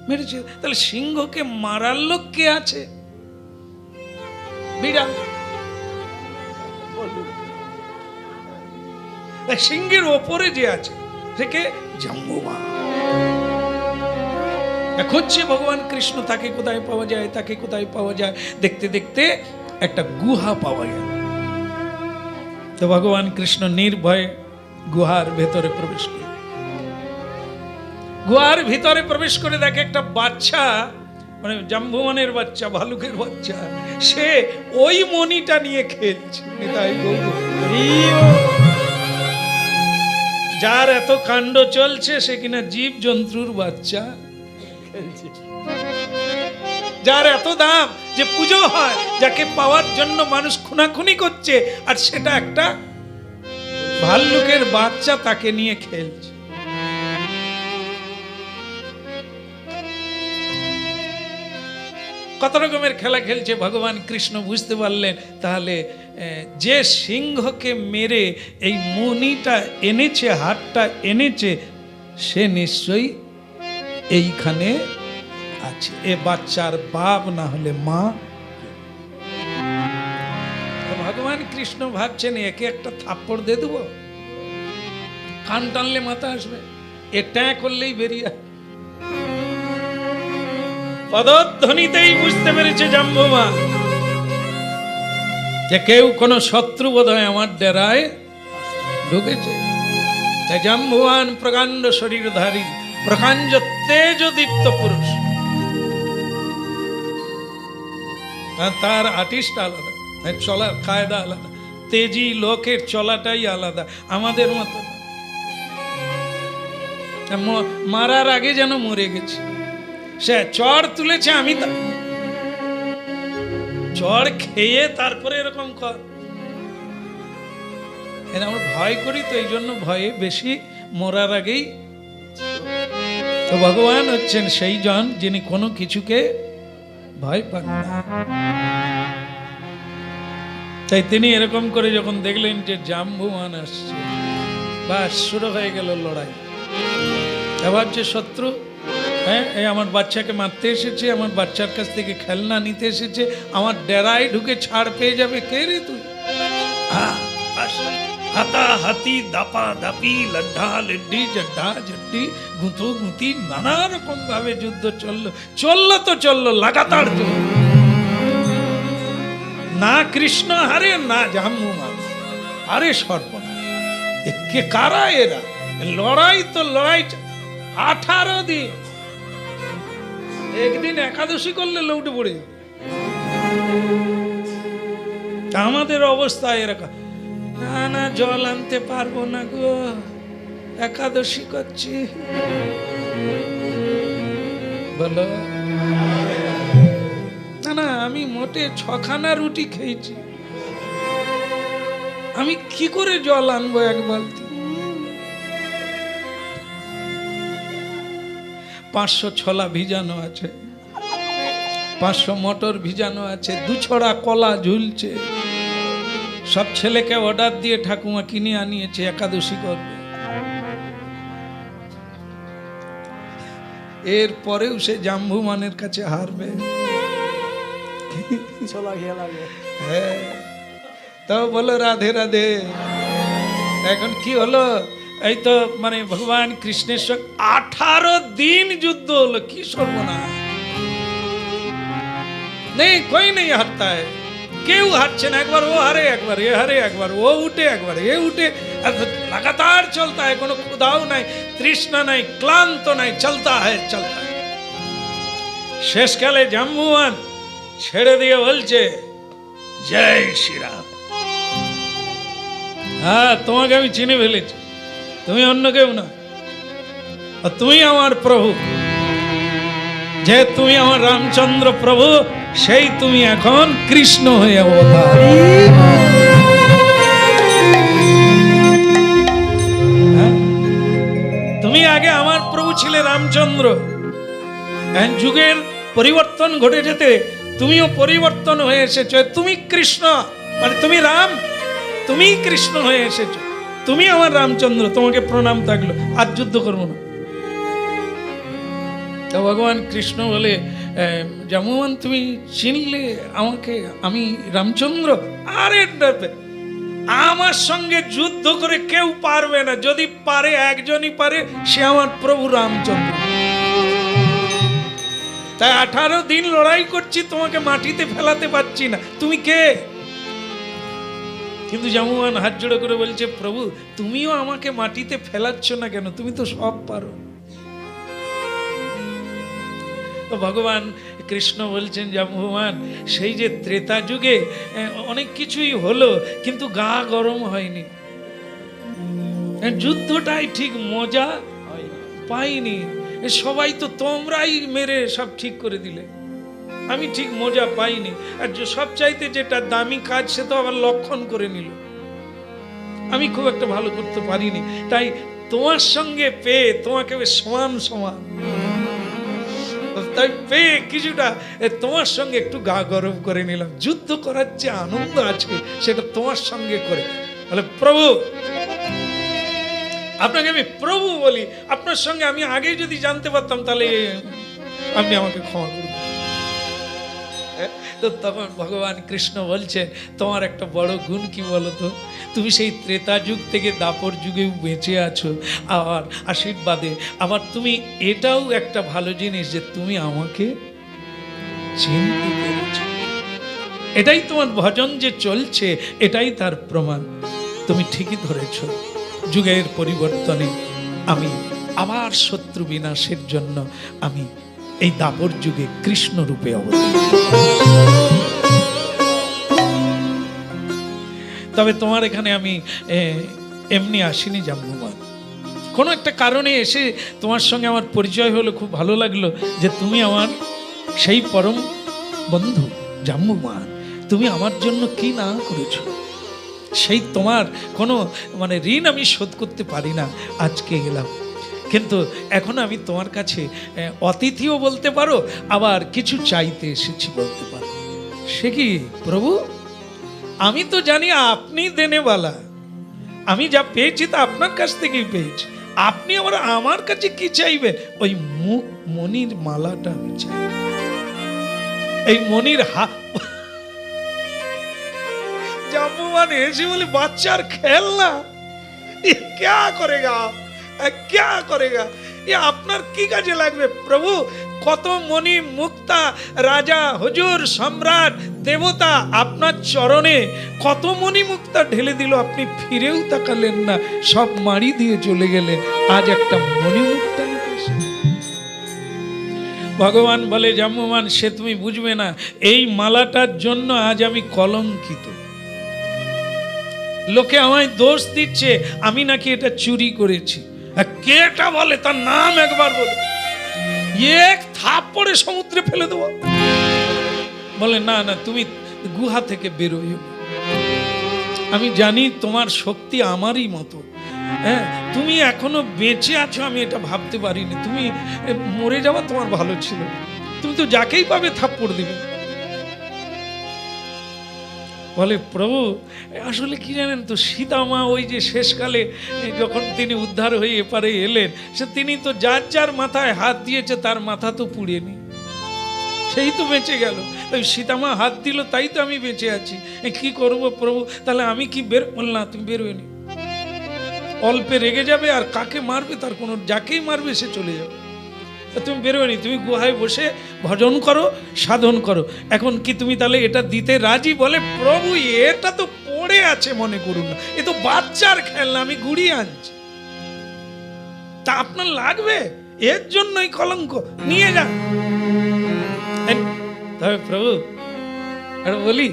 মেরেছে। তাহলে সিংহকে মারার লোক কে আছে? বিড়াল। সিংহের ওপরে যে আছে সে কে? জাম্বুবান। খুঁজছে ভগবান কৃষ্ণ, তাকে কোথায় পাওয়া যায়, তাকে কোথায় পাওয়া যায়। দেখতে দেখতে একটা গুহা পাওয়া গেল। তো ভগবান কৃষ্ণ নির্ভয়ে গুহার ভেতরে প্রবেশ করে, গুহার ভিতরে প্রবেশ করে দেখে একটা বাচ্চা, মানে জাম্বুবানের বাচ্চা, ভালুকের বাচ্চা, সে ওই মণিটা নিয়ে খেলছে। তাই যার এত কাণ্ড চলছে, সে কিনা জীব জন্তুর বাচ্চা, যার এত দাম, যে পুজো হয়, যাকে পাওয়ার জন্য মানুষ খুনাখুনি করছে, আর সেটা একটা ভাল্লুকের বাচ্চা তাকে নিয়ে খেলছে। কত রকমের খেলা খেলছে। ভগবান কৃষ্ণ বুঝতে পারলেন, তাহলে যে সিংহকে মেরে এই মণিটা এনেছে, হাতটা এনেছে, সে নিশ্চয়ই এইখানে আছে। এ বাচ্চার বাপ না হলে মা। ভগবান কৃষ্ণ ভাবছেন একে একটা থাপ্পড় দিয়ে দেবো, কান টানলে মাথা আসবে, এটা করলেই বেরিয়ে। পদধ্বনিতেই বুঝতে পেরেছে জাম্বুবান যে কেউ কোনো শত্রু বোধহয় আমার ডেরায় ঢুকেছে। তাই জাম্বুবান প্রকাণ্ড শরীরধারী, প্রকাণ্ড তেজদীপ্ত পুরুষ, তার আর্টিস্ট আলাদা, চলার কায়দা আলাদা, তেজি লোকের চলাটাই আলাদা, আমাদের মতো মারার আগে যেন মরে গেছে। সে চড় তুলেছে, আমি চড় খেয়ে তারপরে এরকম কর। আমরা ভয় করি, তো এই জন্য ভয়ে বেশি মরার আগেই। তো ভগবান হচ্ছেন সেই জন যিনি কোনো কিছুকে ভয় পান না। তাই তিনি এরকম করে যখন দেখলেন যে জাম্বুবান আসছে, বাস শুরু হয়ে গেল লড়াই। এবার যে শত্রু, হ্যাঁ, এই আমার বাচ্চাকে মারতে এসেছে, আমার বাচ্চার কাছ থেকে খেলনা নিতে এসেছে, আমার ডেরায় ঢুকে ছাড় পেয়ে যাবে। কে রে তুই? হাতা হাতি, দাপা দাপি, লড্ডা লড্ডি, জড্ডা জড্ডি, গুঁতো গুঁতি, নানা রকম ভাবে যুদ্ধ চললো তো চললো লাগাতার। না কৃষ্ণ হারে, না জাম্বুবান। আরে সর্বনাশ, কে কারা এরা? লড়াই তো লড়াই 18 দিন। একদিন একাদশী করলে লৌটে পড়ে যাবে। আমাদের অবস্থা এরকম, না না জল আনতে পারবো না গো, একাদশী করছি। বলো না না, আমি মোটে 6খানা রুটি খেয়েছি, আমি কি করে জল আনবো এক বালতি? 500 ছোলা ভিজানো আছে, 500 মটর ভিজানো আছে, 2 ছড়া কলা ঝুলছে। সব ছেলেকে অর্ডার দিয়ে ঠাকুমা কিনে আনিয়েছে, একাদশী করবে। এরপরেও সে জাম্বুবানের কাছে হারবে? হ্যাঁ, তাও বলো রাধে রাধে। এখন কি হলো? এই তো মানে ভগবান কৃষ্ণের সঙ্গে 18 দিন যুদ্ধ হলো। কি সর্বনাশ! নেই, কই নেই হারতা है, কেউ হারছে না। একবার ও হারে, একবার এ হারে, একবার ও উঠে, একবার এ উঠে। लगातार चलता है, कोनो खुदाও নাই, তৃষ্ণা নাই, ক্লান্ত নাই, চলता है। শেষকালে জাম্বুয়ান ছেড়ে দিয়ে বলছে, জয় শ্রীরাম। হ্যাঁ, তোমাকে আমি চিনে ফেলেছি, তুমি অন্য কেউ না, আর তুমি আমার প্রভু। যে তুমি আমার রামচন্দ্র প্রভু, সেই তুমি এখন কৃষ্ণ হয়ে অবতার। তুমি আগে আমার প্রভু ছিলে রামচন্দ্র, যুগের পরিবর্তন ঘটে যেতে তুমিও পরিবর্তন হয়ে এসেছো। তুমি কৃষ্ণ, মানে তুমি রাম, তুমি কৃষ্ণ হয়ে এসেছো, তুমি আমার রামচন্দ্র। তোমাকে প্রণাম থাকলো, আর যুদ্ধ করবো না। তো ভগবান কৃষ্ণ বলে, জাম্বুয়ান তুমি চিনলে আমাকে, আমি রামচন্দ্র? আরে আমার সঙ্গে যুদ্ধ করে কেউ পারবে না, যদি পারে একজনই পারে, সে আমার প্রভু রামচন্দ্র। তাই 18 দিন লড়াই করছি, তোমাকে মাটিতে ফেলাতে পারছি না। তুমি কে? কিন্তু জাম্বুয়ান হাত জোড়ো করে বলছে, প্রভু তুমিও আমাকে মাটিতে ফেলাচ্ছ না কেন? তুমি তো সব পারো। তো ভগবান কৃষ্ণ বলছেন, জাম্বুয়ান সেই যে ত্রেতা যুগে অনেক কিছুই হলো, কিন্তু গা গরম হয়নি, যুদ্ধটাই ঠিক মজা পাইনি। সবাই তো তোমরাই মেরে সব ঠিক করে দিলে, আমি ঠিক মজা পাইনি। আর সব চাইতে যেটা দামি কাজ, সে তো আবার লক্ষণ করে নিল, আমি খুব একটা ভালো করতে পারিনি। তাই তোমার সঙ্গে পেয়ে তোমাকে সমান সমান, তাই পেয়ে কিছুটা তোমার সঙ্গে একটু গা গরম করে নিলাম। যুদ্ধ করার যে আনন্দ আছে, সেটা তোমার সঙ্গে করে। বলে, প্রভু আপনাকে আমি প্রভু বলি, আপনার সঙ্গে আমি আগে যদি জানতে পারতাম, তাহলে আপনি আমাকে ক্ষমা করুন। তো তখন ভগবান কৃষ্ণ বলছেন, তোমার একটা বড় গুণ কি বলতো? তুমি সেই ত্রেতা যুগ থেকে দাপর যুগে বেঁচে আছো, আর আশীর্বাদে আবার তুমি এটাও একটা ভালো জিনিস যে তুমি আমাকে চিনতে পেরেছো। এটাই তোমার ভজন যে চলছে, এটাই তার প্রমাণ। তুমি ঠিকই ধরেছো, যুগের পরিবর্তনে আমি আবার শত্রু বিনাশের জন্য আমি এই দাপর যুগে কৃষ্ণ রূপে অবতীর্ণ। তবে তোমার এখানে আমি এমনি আসিনি জাম্বুয়ান, কোনো একটা কারণে এসে তোমার সঙ্গে আমার পরিচয় হলো। খুব ভালো লাগলো যে তুমি আমার সেই পরম বন্ধু জাম্বুয়ান। তুমি আমার জন্য কি না করেছো, সেই তোমার কোনো মানে ঋণ আমি শোধ করতে পারি না। আজকে এলাম, কিন্তু এখন আমি তোমার কাছে অতিথিও বলতে পারো, আবার কিছু চাইতে এসেছি বলতে পারো। সে কি প্রভু? আমি তো জানি আপনি দেনেওয়ালা, আমি যা পেয়েছি তা আপনার কাছ থেকেই পেয়েছি। আপনি আবার আমার কাছে কি চাইবেন? ওই মুখ মনির মালাটা আমি চাই, এই মনির হাত। জাম্বুয়ান এসে বলে, বাচ্চার খেলনা, क्या करेगा, क्या करेगा, ये আপনার কি কাজে লাগবে প্রভু? কত মণি মুক্তা, রাজা, হুজুর, সম্রাট, দেবতা আপনার চরণে কত মণি মুক্তা ঢেলে দিল, আপনি ফিরেও তাকালেন না, সব মারি দিয়ে চলে গেলেন। আজ একটা মণি মুক্তা নিতে এসে। ভগবান বলে, জাম্বুয়ান সে তুমি বুঝবে না, এই মালাটার জন্য আজ আমি কলঙ্কিত। লোকে আমায় দোষ দিচ্ছে, আমি নাকি এটা চুরি করেছি। কে এটা বলে? তার নাম একবার বলে, এক থাপ্পড়ে সমুদ্রে ফেলে দেবো। বলে, না না, তুমি গুহা থেকে বেরোয়। আমি জানি তোমার শক্তি আমারই মতো। হ্যাঁ, তুমি এখনো বেঁচে আছো, আমি এটা ভাবতে পারিনি। তুমি মরে যাওয়া তোমার ভালো ছিল, তুমি তো যাকেই পাবে থাপ্পড় দিবে। বলে, প্রভু আসলে কি জানেন তো, সীতামা ওই যে শেষকালে যখন তিনি উদ্ধার হয়ে এপারে এলেন, সে তিনি তো যার যার মাথায় হাত দিয়েছে তার মাথা তো পুড়েনি, সেই তো বেঁচে গেল। ওই সীতামা হাত দিল, তাই তো আমি বেঁচে আছি। কি করব প্রভু? তাহলে আমি কি বের বললাম? তুমি বেরোয়নি, অল্পে রেগে যাবে, আর কাকে মারবে তার কোনো, যাকেই মারবে সে চলে যাবে। তুমি বেরোয়নি, তুমি গুহায় বসে ভজন করো, সাধন করো। এখন কি তুমি তাহলে এটা দিতে রাজি? বলে, প্রভু এটা তো পড়ে আছে মনে করুন না, এ তো বাচ্চার খেলনা, আমি ঘুরিয়ে আনছি। তা আপনার লাগবে, এর জন্যই কলঙ্ক, নিয়ে যান। তবে প্রভু আর বলি,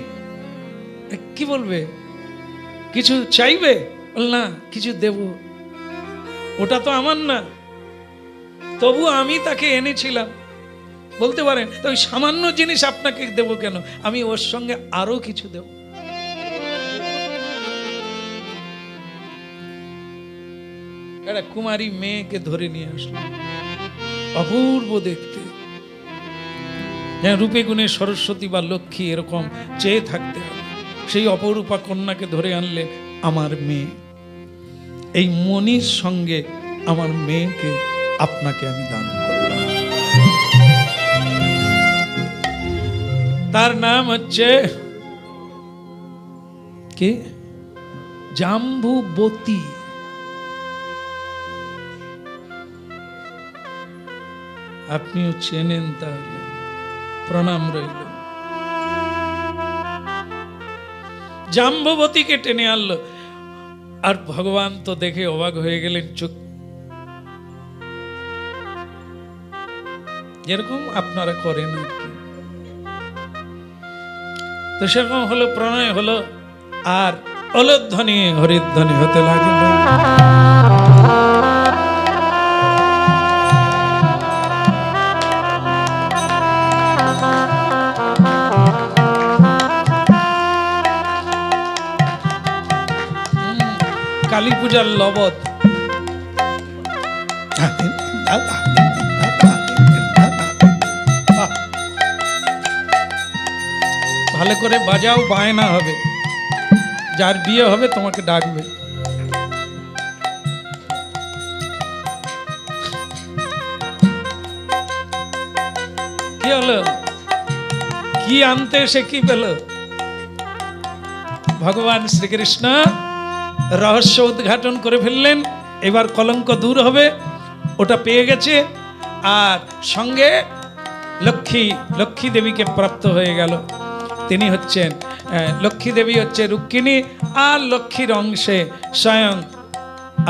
কি বলবে, কিছু চাইবে? না, কিছু দেব, ওটা তো আমার না, তবু আমি তাকে এনেছিলাম। বলতে পারেন তো ওই সামান্য জিনিস আপনাকে দেব কেন, আমি ওর সঙ্গে আরো কিছু দেব। একটা কুমারী মেয়েকে ধরে নিয়ে আসলো, অপূর্ব দেখতে, রূপে গুণে সরস্বতী বা লক্ষ্মী এরকম চেয়ে থাকতে হবে, সেই অপরূপা কন্যাকে ধরে আনলে আমার মেয়ে। এই মনির সঙ্গে আমার মেয়েকে আপনাকে আমি দান করলাম। তার নাম হচ্ছে কি? জাম্বুবতী। আপনিও চেনেন, তাহলে প্রণাম রইল। জাম্বুবতীকে টেনে আনলো, আর ভগবান তো দেখে অবাক হয়ে গেলেন। চোখ যেরকম আপনারা করেন আর কি, তো সেরকম হলো, প্রণয় হলো, আর অলধ্বনি হরিধ্বনি হতে লাগলো। কালী পূজার লবত, ভালো করে বাজাও, বায়না হবে, যার বিয়ে হবে তোমাকে ডাকবে। কি হলো, কি আনতে এসে কি পেল? ভগবান শ্রীকৃষ্ণ রহস্য উদ্ঘাটন করে ফেললেন। এবার কলঙ্ক দূর হবে, ওটা পেয়ে গেছে, আর সঙ্গে লক্ষ্মী দেবীকে প্রাপ্ত হয়ে গেল। তিনি হচ্ছেন লক্ষ্মী দেবী, হচ্ছে রুক্মিণী, আর লক্ষ্মীর অংশে স্বয়ং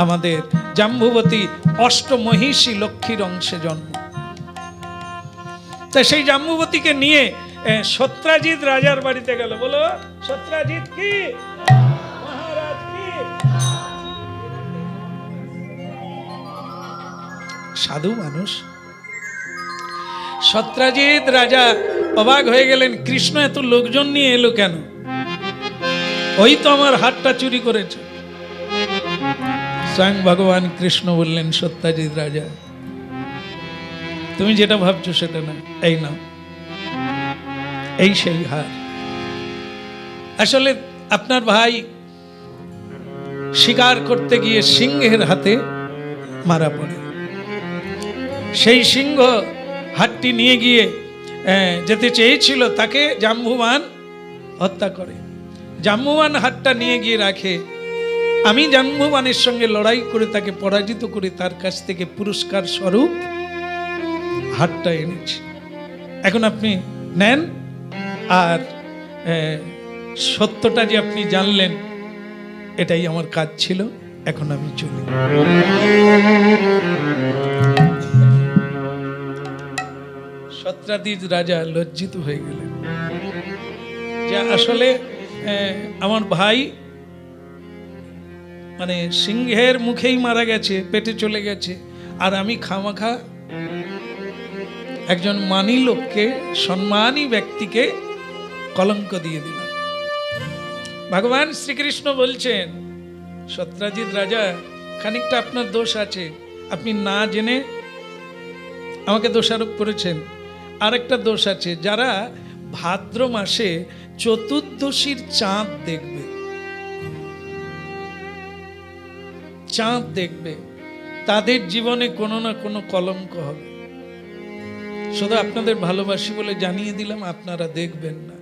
আমাদের জাম্বুবতী অষ্টমহিষী লক্ষ্মীর অংশে জন্ম। তা সেই জাম্বুবতীকে নিয়ে সত্রাজিৎ রাজার বাড়িতে গেল। বলো, সত্রাজিৎ কি মহারাজ কি? সাধু মানুষ। সত্রাজিৎ রাজা অবাক হয়ে গেলেন, কৃষ্ণ এত লোকজন নিয়ে এলো কেন? ওই তো আমার হাতটা চুরি করেছে। স্বয়ং ভগবান কৃষ্ণ বললেন, সত্রাজিৎ রাজা, তুমি যেটা ভাবছো সেটা না, এই নাও, এই সেই হার। আসলে আপনার ভাই শিকার করতে গিয়ে সিংহের হাতে মারা পড়ে। সেই সিংহ হাতটি নিয়ে গিয়ে যেতে চেয়েছিল, তাকে জাম্বুবান হত্যা করে। জাম্বুবান হাতটা নিয়ে গিয়ে রাখে। আমি জাম্বুবানের সঙ্গে লড়াই করে তাকে পরাজিত করে তার কাছ থেকে পুরস্কার স্বরূপ হাতটা এনেছি। এখন আপনি নেন, আর সত্যটা যে আপনি জানলেন, এটাই আমার কাজ ছিল, এখন আমি চলি। সত্রাজিৎ রাজা লজ্জিত হয়ে গেলেন যে আসলে আমার ভাই মানে সিংহের মুখেই মারা গেছে, পেটে চলে গেছে, আর আমি খামাখা একজন মানী লোককে, সম্মানী ব্যক্তিকে কলঙ্ক দিয়ে দিলাম। ভগবান শ্রীকৃষ্ণ বলছেন, সত্রাজিৎ রাজা, খানিকটা আপনার দোষ আছে, আপনি না জেনে আমাকে দোষারোপ করেছেন। আরেকটা দোষ আছে, যারা ভাদ্র মাসে চতুর্দশীর চাঁদ দেখবে তাদের জীবনে কোনো না কোনো কলঙ্ক হবে। শুধু আপনাদের ভালোবাসি বলে জানিয়ে দিলাম, আপনারা দেখবেন না।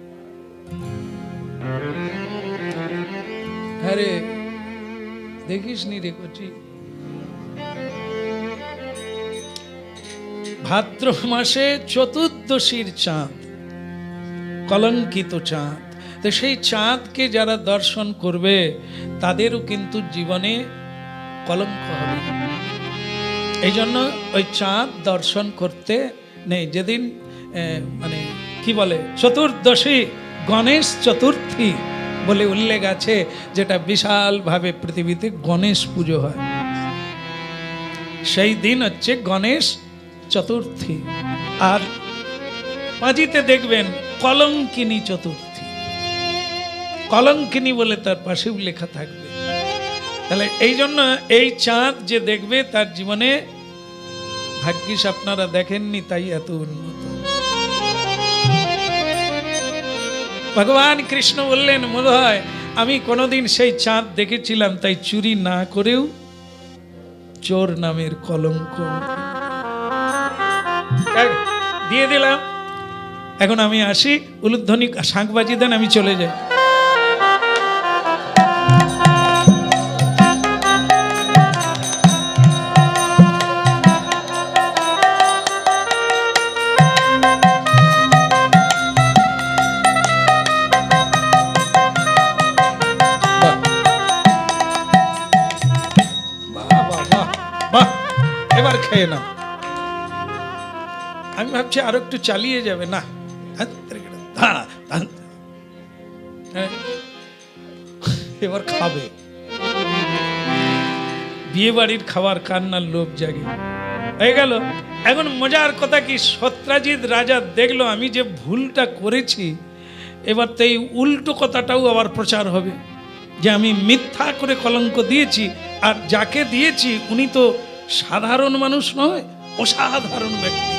আরে দেখিস নি রে কচি, ভাদ্র মাসে চতুর্দশীর চাঁদ, কলঙ্কিত চাঁদ, তো সেই চাঁদকে যারা দর্শন করবে তাদেরও কিন্তু জীবনে কলঙ্ক হবে। এই জন্য ওই চাঁদ দর্শন করতে নেই। যেদিন মানে কি বলে চতুর্দশী গণেশ চতুর্থী বলে উল্লেখ আছে, যেটা বিশালভাবে পৃথিবীতে গণেশ পুজো হয়। সেই দিন হচ্ছে গণেশ চতুর্থী। আর পাঁজিতে দেখবেন কলঙ্কিনী চতুর্থী, কলঙ্কিনী বলে তার পাশেও লেখা থাকবে। তাহলে এই জন্য এই চাঁদ যে দেখবে তার জীবনে ভাগ্যিস আপনারা দেখেননি, তাই এত উন্নত। ভগবান কৃষ্ণ বললেন, বোধহয় আমি কোনোদিন সেই চাঁদ দেখেছিলাম, তাই চুরি না করেও চোর নামের কলঙ্ক দিয়ে দিলাম। এখন আমি আসি, উলুধ্বনি শাঁখ বাজিয়ে দেন, আমি চলে যাই। এবার খেয়ে নাও। আমি ভাবছি আরো একটু চালিয়ে যাবে, না এবার খাবে। বিয়ে বাড়ির খাবার কান্নার লোভ জাগে হয়ে গেল। এখন মজার কথা কি, সত্রাজিৎ রাজা দেখলো আমি যে ভুলটা করেছি, এবার তো এই উল্টো কথাটাও আবার প্রচার হবে যে আমি মিথ্যা করে কলঙ্ক দিয়েছি, আর যাকে দিয়েছি উনি তো সাধারণ মানুষ নয়, অসাধারণ ব্যক্তি,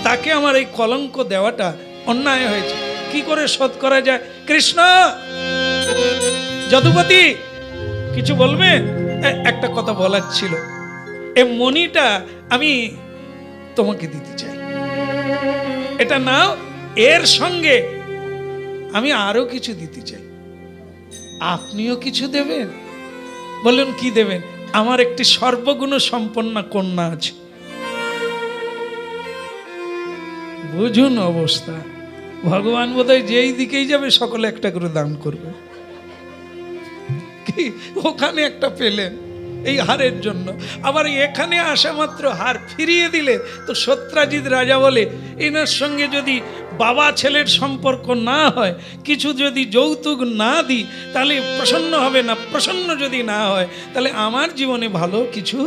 তাকে আমার এই কলঙ্ক দেওয়াটা অন্যায় হয়েছে। কি করে শোধ করা যায়? কৃষ্ণ, যদুপতি কিছু বলবে? একটা কথা বলার ছিল, এ মণিটা আমি তোমাকে দিতে চাই, এটা নাও, এর সঙ্গে আমি আরো কিছু দিতে চাই, আপনিও কিছু দেবেন? বললেন কি দেবেন? আমার একটি সর্বগুণ সম্পন্না কন্যা আছে। বুঝুন অবস্থা। ভগবান বোধহয় যেই দিকেই যাবে সকলে একটা করে দান করবে। কি ওখানে একটা পেলেন এই হারের জন্য, আবার এখানে আসা মাত্র হার ফিরিয়ে দিলে তো সত্রাজিৎ রাজা বলে, এনার সঙ্গে যদি বাবা ছেলের সম্পর্ক না হয়, কিছু যদি যৌতুক না দিই তাহলে প্রসন্ন হবে না, প্রসন্ন যদি না হয় তাহলে আমার জীবনে ভালো কিছু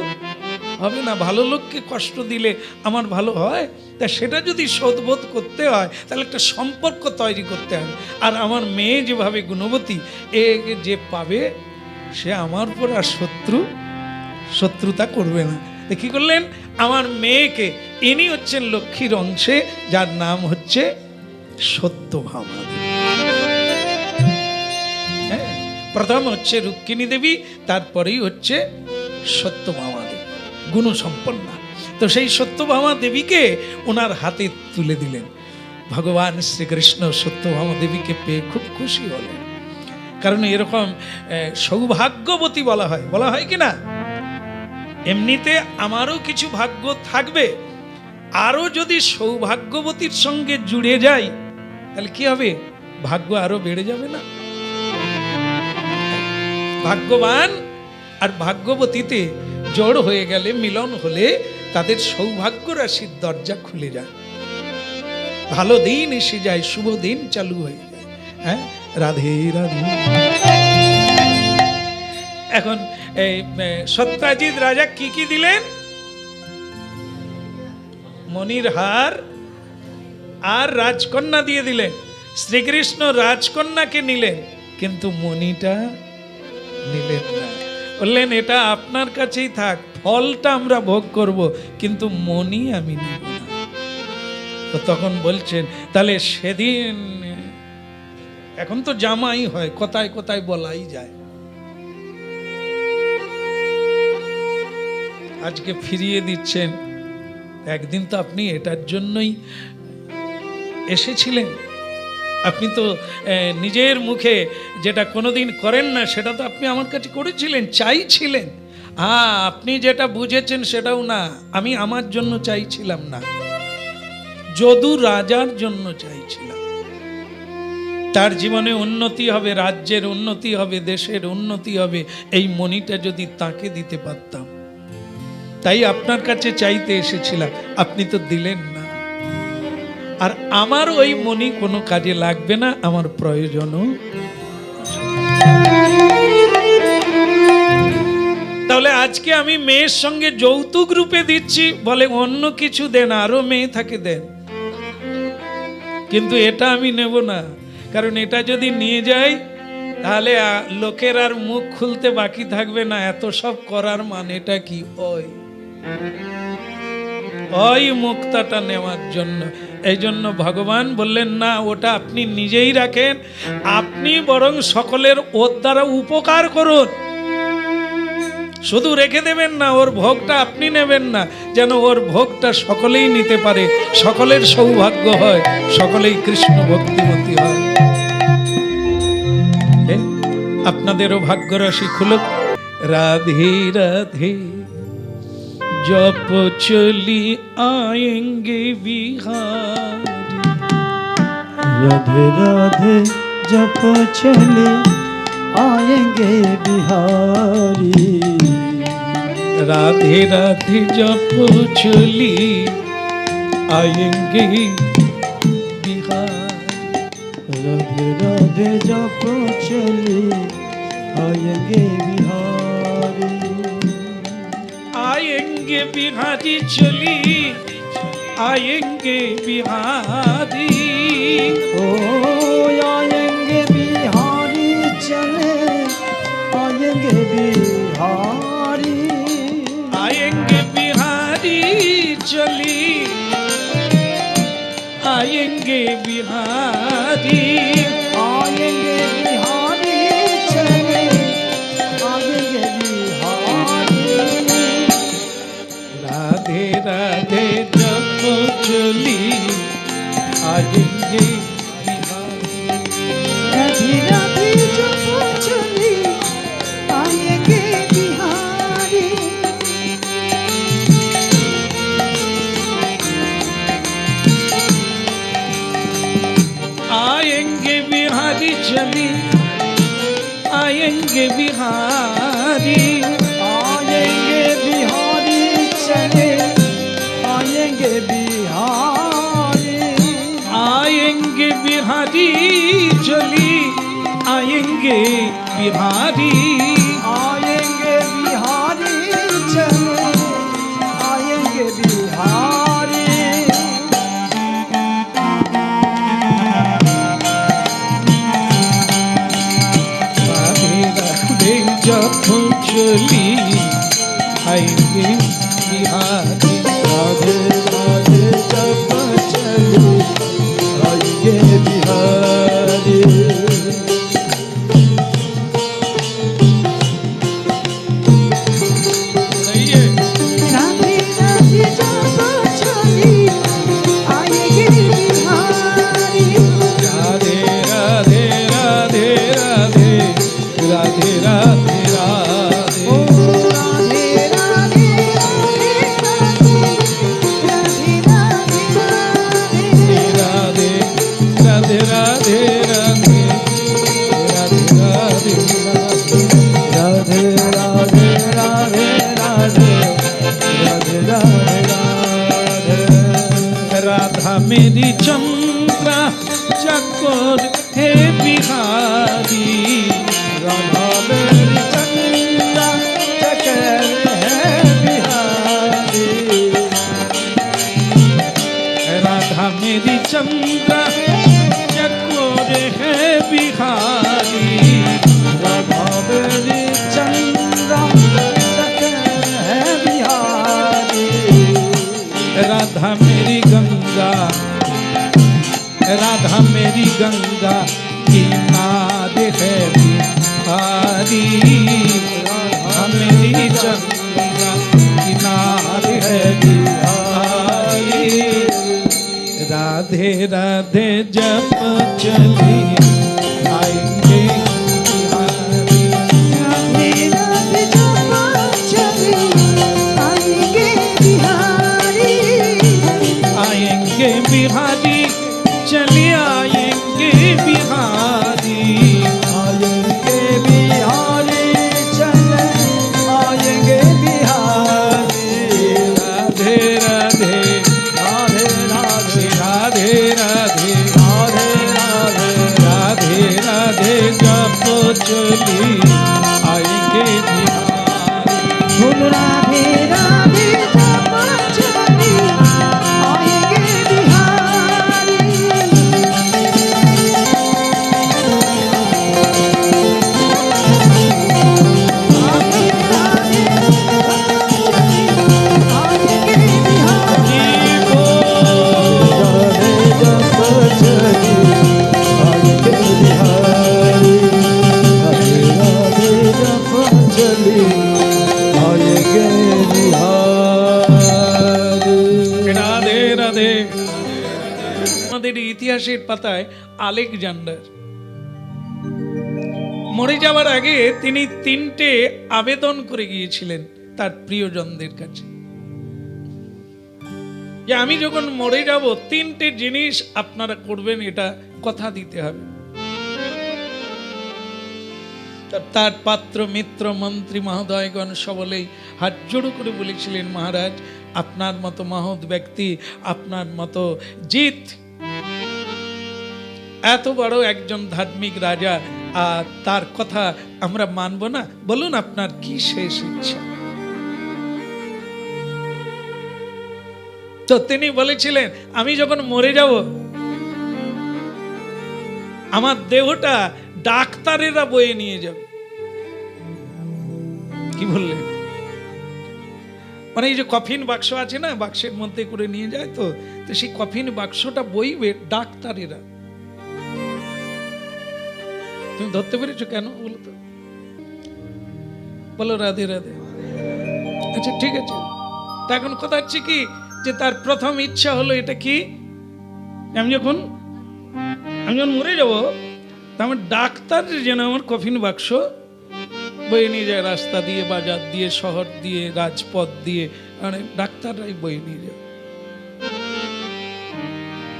হবে না, ভালো লোককে কষ্ট দিলে আমার ভালো হয়, তা সেটা যদি শোধবোধ করতে হয় তাহলে একটা সম্পর্ক তৈরি করতে হবে। আর আমার মেয়ে যেভাবে গুণবতী, এ যে পাবে সে আমার উপর আর শত্রুতা করবে না। কি করলেন? আমার মেয়েকে, ইনি হচ্ছেন লক্ষ্মীর অংশে, যার নাম হচ্ছে সত্যভামা দেবী। হ্যাঁ, প্রথম হচ্ছে রুক্মিণী দেবী, তারপরেই হচ্ছে সত্যভামা দেবী, গুণসম্পন্না। তো সেই সত্যভামা দেবীকে ওনার হাতে তুলে দিলেন। ভগবান শ্রীকৃষ্ণ সত্যভামা দেবীকে পেয়ে খুব খুশি হলেন, কারণ এরকম সৌভাগ্যবতী বলা হয় কি না? এমনিতে আমারও কিছু ভাগ্য থাকবে, আরো যদি সৌভাগ্যবতীর সঙ্গে জুড়ে যাই তাহলে কি হবে? ভাগ্য আরো বেড়ে যাবে না? ভাগ্যবান আর ভাগ্যবতীতে জড় হয়ে গেলে, মিলন হলে তাদের সৌভাগ্য রাশির দরজা খুলে যায়, ভালো দিন এসে যায়, শুভ দিন চালু হয়ে যায়। হ্যাঁ, রাধে রাধে। এখন এই সত্রাজিৎ রাজা কি কি দিলেন? মণির হার আর রাজকন্যা দিয়ে দিলেন। শ্রীকৃষ্ণ রাজকন্যাকে নিলেন, কিন্তু মণিটা নিলেন না। বললেন এটা আপনার কাছেই থাক, ফলটা আমরা ভোগ করব, কিন্তু মণি আমি নেব না। তো তখন বলছেন তাহলে সেদিন, এখন তো জামাই হয়, কোথায় কোথায় বলাই যায়, আজকে ফিরিয়ে দিচ্ছেন। একদিন তো আপনি এটার জন্যই এসেছিলেন, আপনি তো নিজের মুখে যেটা কোনোদিন করেন না সেটা তো আপনি আমার কাছে করেছিলেন, চাইছিলেন। আপনি যেটা বুঝেছেন সেটাও না, আমি আমার জন্য চাইছিলাম না, যদু রাজার জন্য চাইছিলাম। তার জীবনে উন্নতি হবে, রাজ্যের উন্নতি হবে, দেশের উন্নতি হবে, এই মণিটা যদি তাকে দিতে পারতাম। তাই আপনার কাছে চাইতে এসেছিলাম, আপনি তো দিলেন না। আর আমার ওই মণি কোনো কাজে লাগবে না, আমার প্রয়োজনও। তাহলে আজকে আমি মেয়ের সঙ্গে যৌতুক রূপে দিচ্ছি, বলে অন্য কিছু দেন, আরো মেয়ে থাকে দেন, কিন্তু এটা আমি নেব না। কারণ এটা যদি নিয়ে যাই তাহলে লোকের আর মুখ খুলতে বাকি থাকবে না, এত সব করার মানেটা কি? ওই মুক্তাটা নেওয়ার জন্য। এই জন্য ভগবান বললেন না, ওটা আপনি নিজেই রাখেন, আপনি বরং সকলের ওর দ্বারা উপকার করুন। শুধু রেখে দেবেন না, ওর ভোগটা আপনি নেবেন না, যেন ওর ভোগটা সকলেই নিতে পারে, সকলের সৌভাগ্য হয়, সকলেই কৃষ্ণ ভক্তিমতী হয়। আপনাদেরও ভাগ্যরাশি খুলুক। রাধে রাধে জপ চলি আয়েঙ্গে বিহারি, राधे राधे जप चले आएंगे बिहारी, राधे राधे जप चली आएंगे बिहारी, राधे राधे जप चले आएंगे बिहारी, आएंगे बिहारी चली आएंगे बिहारी, ओ आएंगे बिहारी चले आएंगे बिहारी, आएंगे बिहारी चली आएंगे बिहारी, आएंगे बिहारी चले आएंगे बिहारी, राधे राधे जप चली आएंगे बिहारी, राधे राधे जप चली आएंगे बिहारी, आएंगे बिहारी चली आएंगे बिहारी, आएंगे बिहारी चले आएंगे बिहारी, आएंगे बिहारी चली आएंगे बिहारी, आएंगे बिहारी चले आएंगे बिहारी, राधे राधे जप चली आएंगे बिहारी, राधे राधे जप चले आएंगे बिहारी, सही है। राधे राधे जप चली आएंगे बिहारी, राधे राधे राधे राधे राधे राधे राधे, ओ राधे राधे राधे राधे राधे राधे राधे राधे राधे राधे राधे राधे राधे राधे राधे राधे राधे राधे राधे, राधा मेरी चंद्रा चकोर हे बिहारी, राधा मेरी चंद्रा चकर है बिहारी, राधा मेरी चंद्रा चकोर है बिहारी, राधा मेरी चंद्रा चकर है बिहारी, राधा मेरी गंगा, राधा मेरी गंगा किनारे है बिहारी, राधा मेरी चंद्रा किनारे है बिहारी, राधे राधे जप चली आएंगे बिहारी, राधे राधे जप चली आएंगे बिहारी, आएंगे बिहारी चले आएंगे बिहारी, রাধে রাধে রাধে রাধে রাধে জপ চলি আয়েঙ্গে বিহারি। बोल राधे राधे जपा चली आएंगे बिहारी। राधे राधे आएंगे बिहारी। राधे जप चली आएंगे बिहारी। राधे राधे जप चली आएंगे बिहारी। রাধে রাধে। আমাদের ইতিহাসের পাতায় আলেকজান্ডার মরে যাওয়ার আগে তিনি 3টে আবেদন করে গিয়েছিলেন তার প্রিয়জনদের কাছে, যে আমি যখন মরে যাব 3টে জিনিস আপনারা করবেন, এটা কথা দিতে হবে। তার পাত্র মিত্র মন্ত্রী মহোদয়গণ সকলেই হাত জোড়ো করে বলেছিলেন, মহারাজ আপনার মতো মহৎ ব্যক্তি, আপনার মতো জিত, এত বড় একজন ধার্মিক রাজা, আর তার কথা আমরা মানব না? বলুন আপনার কি শেষ ইচ্ছা? তো তিনি বলেছিলেন, আমি যখন মরে যাব আমার দেহটা ডাক্তারেরা বয়ে নিয়ে যাবে। কি বললেন? মানে এই যে কফিন বাক্স আছে না, বাক্সের মধ্যে করে নিয়ে যায়, তো সেই কফিন বাক্সটা বইবে ডাক্তারেরা। তুমি ধরতে পেরেছো কেন বলো তো? বলো রাধে রাধে। আচ্ছা ঠিক আছে, তা এখন কথা হচ্ছে কি, যে তার প্রথম ইচ্ছা হলো এটা কি, আমি যখন মরে যাব আমার ডাক্তার যেন আমার কফিন বাক্স বয়ে নিয়ে যায়, রাস্তা দিয়ে, বাজার দিয়ে, শহর দিয়ে, রাজপথ দিয়ে, মানে ডাক্তাররাই বয়ে নিয়ে যায়।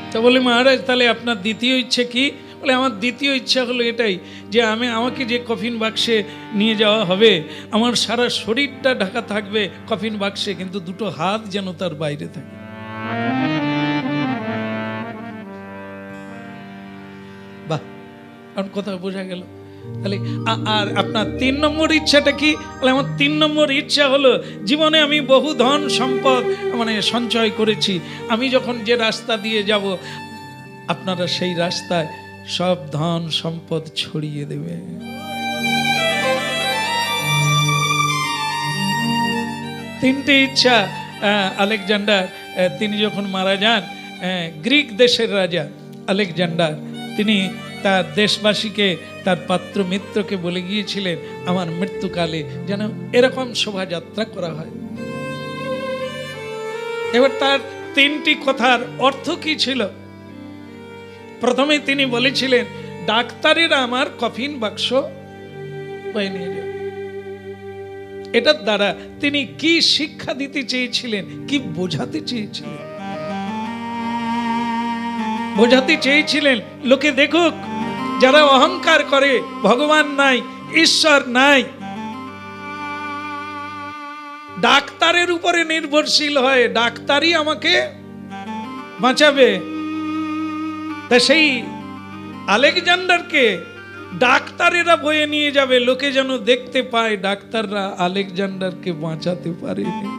তা বলে, মহারাজ তাহলে আপনার দ্বিতীয় ইচ্ছে কি? বলে, আমার দ্বিতীয় ইচ্ছা হলো এটাই, যে আমাকে যে কফিন বাক্সে নিয়ে যাওয়া হবে, আমার সারা শরীরটা ঢাকা থাকবে কফিন বাক্সে, কিন্তু 2টো হাত যেন তার বাইরে থাকে। বাহ, কারণ কথা বোঝা গেল। তাহলে আর আপনার 3 নম্বর ইচ্ছাটা কি? আমার 3 নম্বর ইচ্ছা হলো, জীবনে আমি বহু ধন সম্পদ মানে সঞ্চয় করেছি, আমি যখন যে রাস্তা দিয়ে যাব আপনারা সেই রাস্তায় সব ধন সম্পদ ছড়িয়ে দেবে। তিনটে ইচ্ছা আলেকজান্ডার, তিনি যখন মারা যান, গ্রিক দেশের রাজা আলেকজান্ডার, তিনি তার দেশবাসীকে, তার পাত্র মিত্রকে বলে গিয়েছিলেন, আমার মৃত্যুকালে যেন এরকম শোভাযাত্রা করা হয়। এবার তার 3টি কথার অর্থ কি ছিল? প্রথমে তিনি বলেছিলেন, ডাক্তারেরা আমার কফিন বাক্স বয়ে নিয়ে যাবে। এটার দ্বারা তিনি কি শিক্ষা দিতে চেয়েছিলেন, কি বোঝাতে চেয়েছিলেন? বোঝাতে চেয়েছিলেন লোকে দেখুক, যারা অহংকার করে ভগবান নাই, ঈশ্বর নাই, ডাক্তারের উপরে নির্ভরশীল হয়, ডাক্তারই আমাকে বাঁচাবে। তা সেই আলেকজান্ডারকে ডাক্তারেরা বয়ে নিয়ে যাবে, লোকে যেন দেখতে পায় ডাক্তাররা আলেকজান্ডারকে বাঁচাতে পারেনি।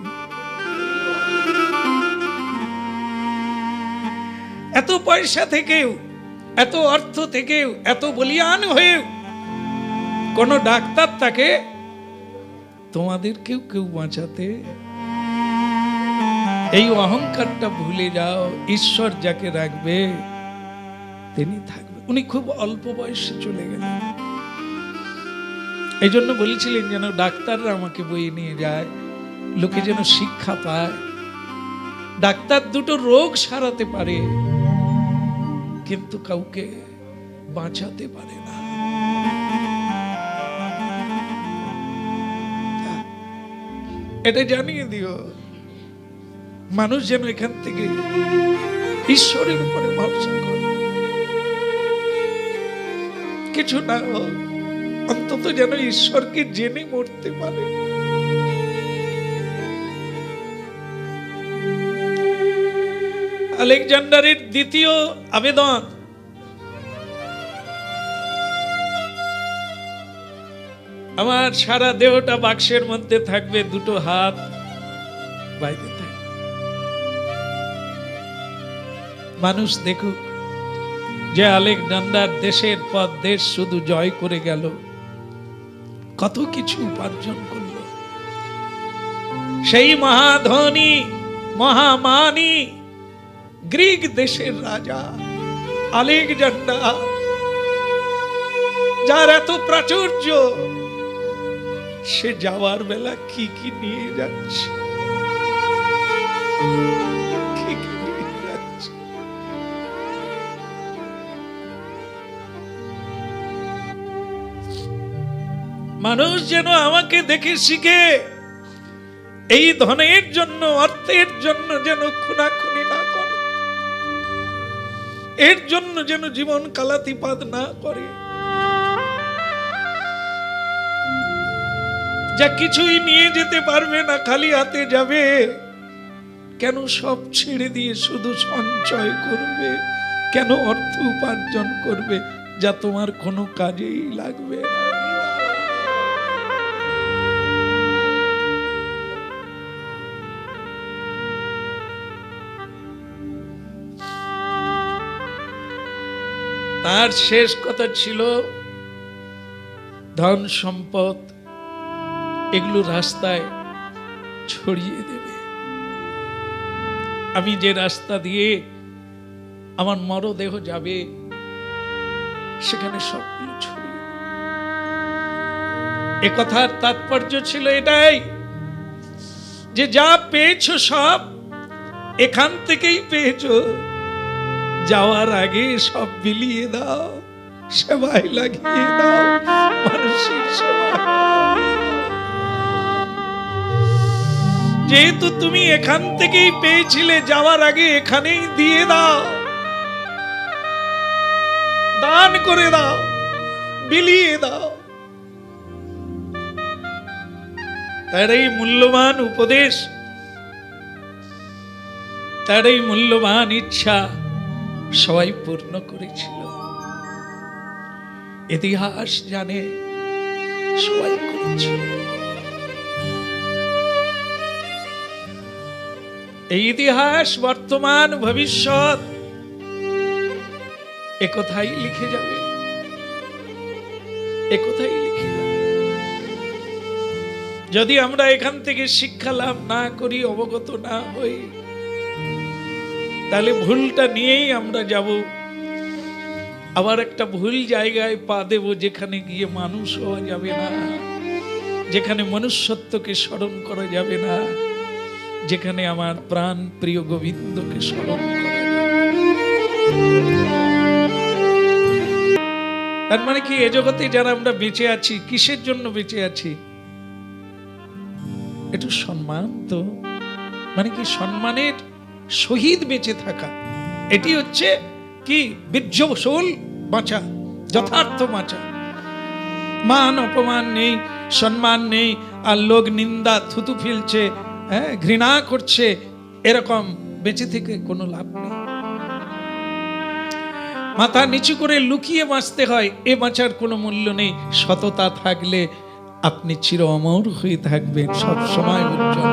এত পয়সা থেকেও, এত অর্থ থেকেও, এত বলিয়ান হয়েও কোন ডাক্তার তাকে তোমাদের কেউ বাঁচাতে। এই অহংকারটা ভুলে যাও, ঈশ্বর যাকে রাখবে তিনি থাকবে। উনি খুব অল্প বয়সে চলে গেলেন, এই জন্য বলেছিলেন যেন ডাক্তাররা আমাকে বয়ে নিয়ে যায়, লোকে যেন শিক্ষা পায়। ডাক্তার 2টো রোগ সারাতে পারে, কিন্তু কাউকে বাঁচাতে পারে না। এটা জানিয়ে দিও, মানুষ যেন এখান থেকে ঈশ্বরের উপরে ভরসা করে, কিছু না হোক অন্তত যেন ঈশ্বরকে জেনে মরতে পারে। আলেকজান্ডারের দ্বিতীয় আবেদন, আমার সারা দেহটা বাক্সের মধ্যে থাকবে, দুটো হাত বাইরে থাকবে, মানুষ দেখুক যে আলেকজান্ডার দেশের পর দেশ শুধু জয় করে গেল, কত কিছু উপার্জন করলো। সেই মহাধনী মহামানী গ্রিক দেশের রাজা আলেকজান্ডার, যার এত প্রাচুর্য, সে যাওয়ার বেলা কি কি নিয়ে যাচ্ছে, কি কি নিয়ে যাচ্ছে। মানুষ যেন আমাকে দেখে শিখে, এই ধনের জন্য, অর্থের জন্য যেন খুনাখুনি না করে, এর জন্য যেন জীবন কালাতিপাত না করে। যা কিছুই নিয়ে যেতে পারবে না, খালি হাতে যাবে, কেন সব ছেড়ে দিয়ে শুধু সঞ্চয় করবে, কেন অর্থ উপার্জন করবে যা তোমার কোনো কাজেই লাগবে না। তার শেষ কথা ছিল ধন সম্পদ এগুলো রাস্তায় ছড়িয়ে দেবে। আমি যে রাস্তা দিয়ে আমার মরদেহ যাবে, সেখানে সবগুলো ছড়িয়ে দেবে। এ কথার তাৎপর্য ছিল এটাই যে যা পেয়েছো সব এখান থেকেই পেয়েছো, যাওয়ার আগে সব বিলিয়ে দাও, সেবায় লাগিয়ে দাও, মানুষের সেবা। যেহেতু তুমি এখান থেকেই পেয়েছিলে, যাওয়ার আগে এখানেই দিয়ে দাও, দান করে দাও, বিলিয়ে দাও। তার এই মূল্যবান উপদেশ, তার এই মূল্যবান ইচ্ছা সবাই পূর্ণ করেছিল। ইতিহাস জানে সবাই করেছিল। এই ইতিহাস বর্তমান ভবিষ্যৎ একথাই লিখে যাবে, একথাই লিখে যাবে। যদি আমরা এখান থেকে শিক্ষা লাভ না করি, অবগত না হই, তাহলে ভুলটা নিয়েই আমরা যাব, আবার একটা ভুল জায়গায় পা দেব, যেখানে গিয়ে মানুষ হওয়া যাবে না, যেখানে মনুষ্যত্বকে স্মরণ করা যাবে না, যেখানে আমার প্রাণ প্রিয় গোবিন্দকে স্মরণ করা যাবে। তার মানে কি, এ জগতে যারা আমরা বেঁচে আছি, কিসের জন্য বেঁচে আছি? একটু সম্মান তো, মানে কি সম্মানের শহীদ বেঁচে থাকা, এটি হচ্ছে কি বীর্যবহুল বাঁচা, যথার্থ বাঁচা। মান অপমান নেই, সম্মান নেই, আর লোক নিন্দা থুতু ফেলছে, ঘৃণা করছে, এরকম বেঁচে থেকে কোনো লাভ নেই। মাথা নিচু করে লুকিয়ে বাঁচতে হয়, এ বাঁচার কোনো মূল্য নেই। সততা থাকলে আপনি চির অমর হয়ে থাকবেন, সব সময় উজ্জ্বল।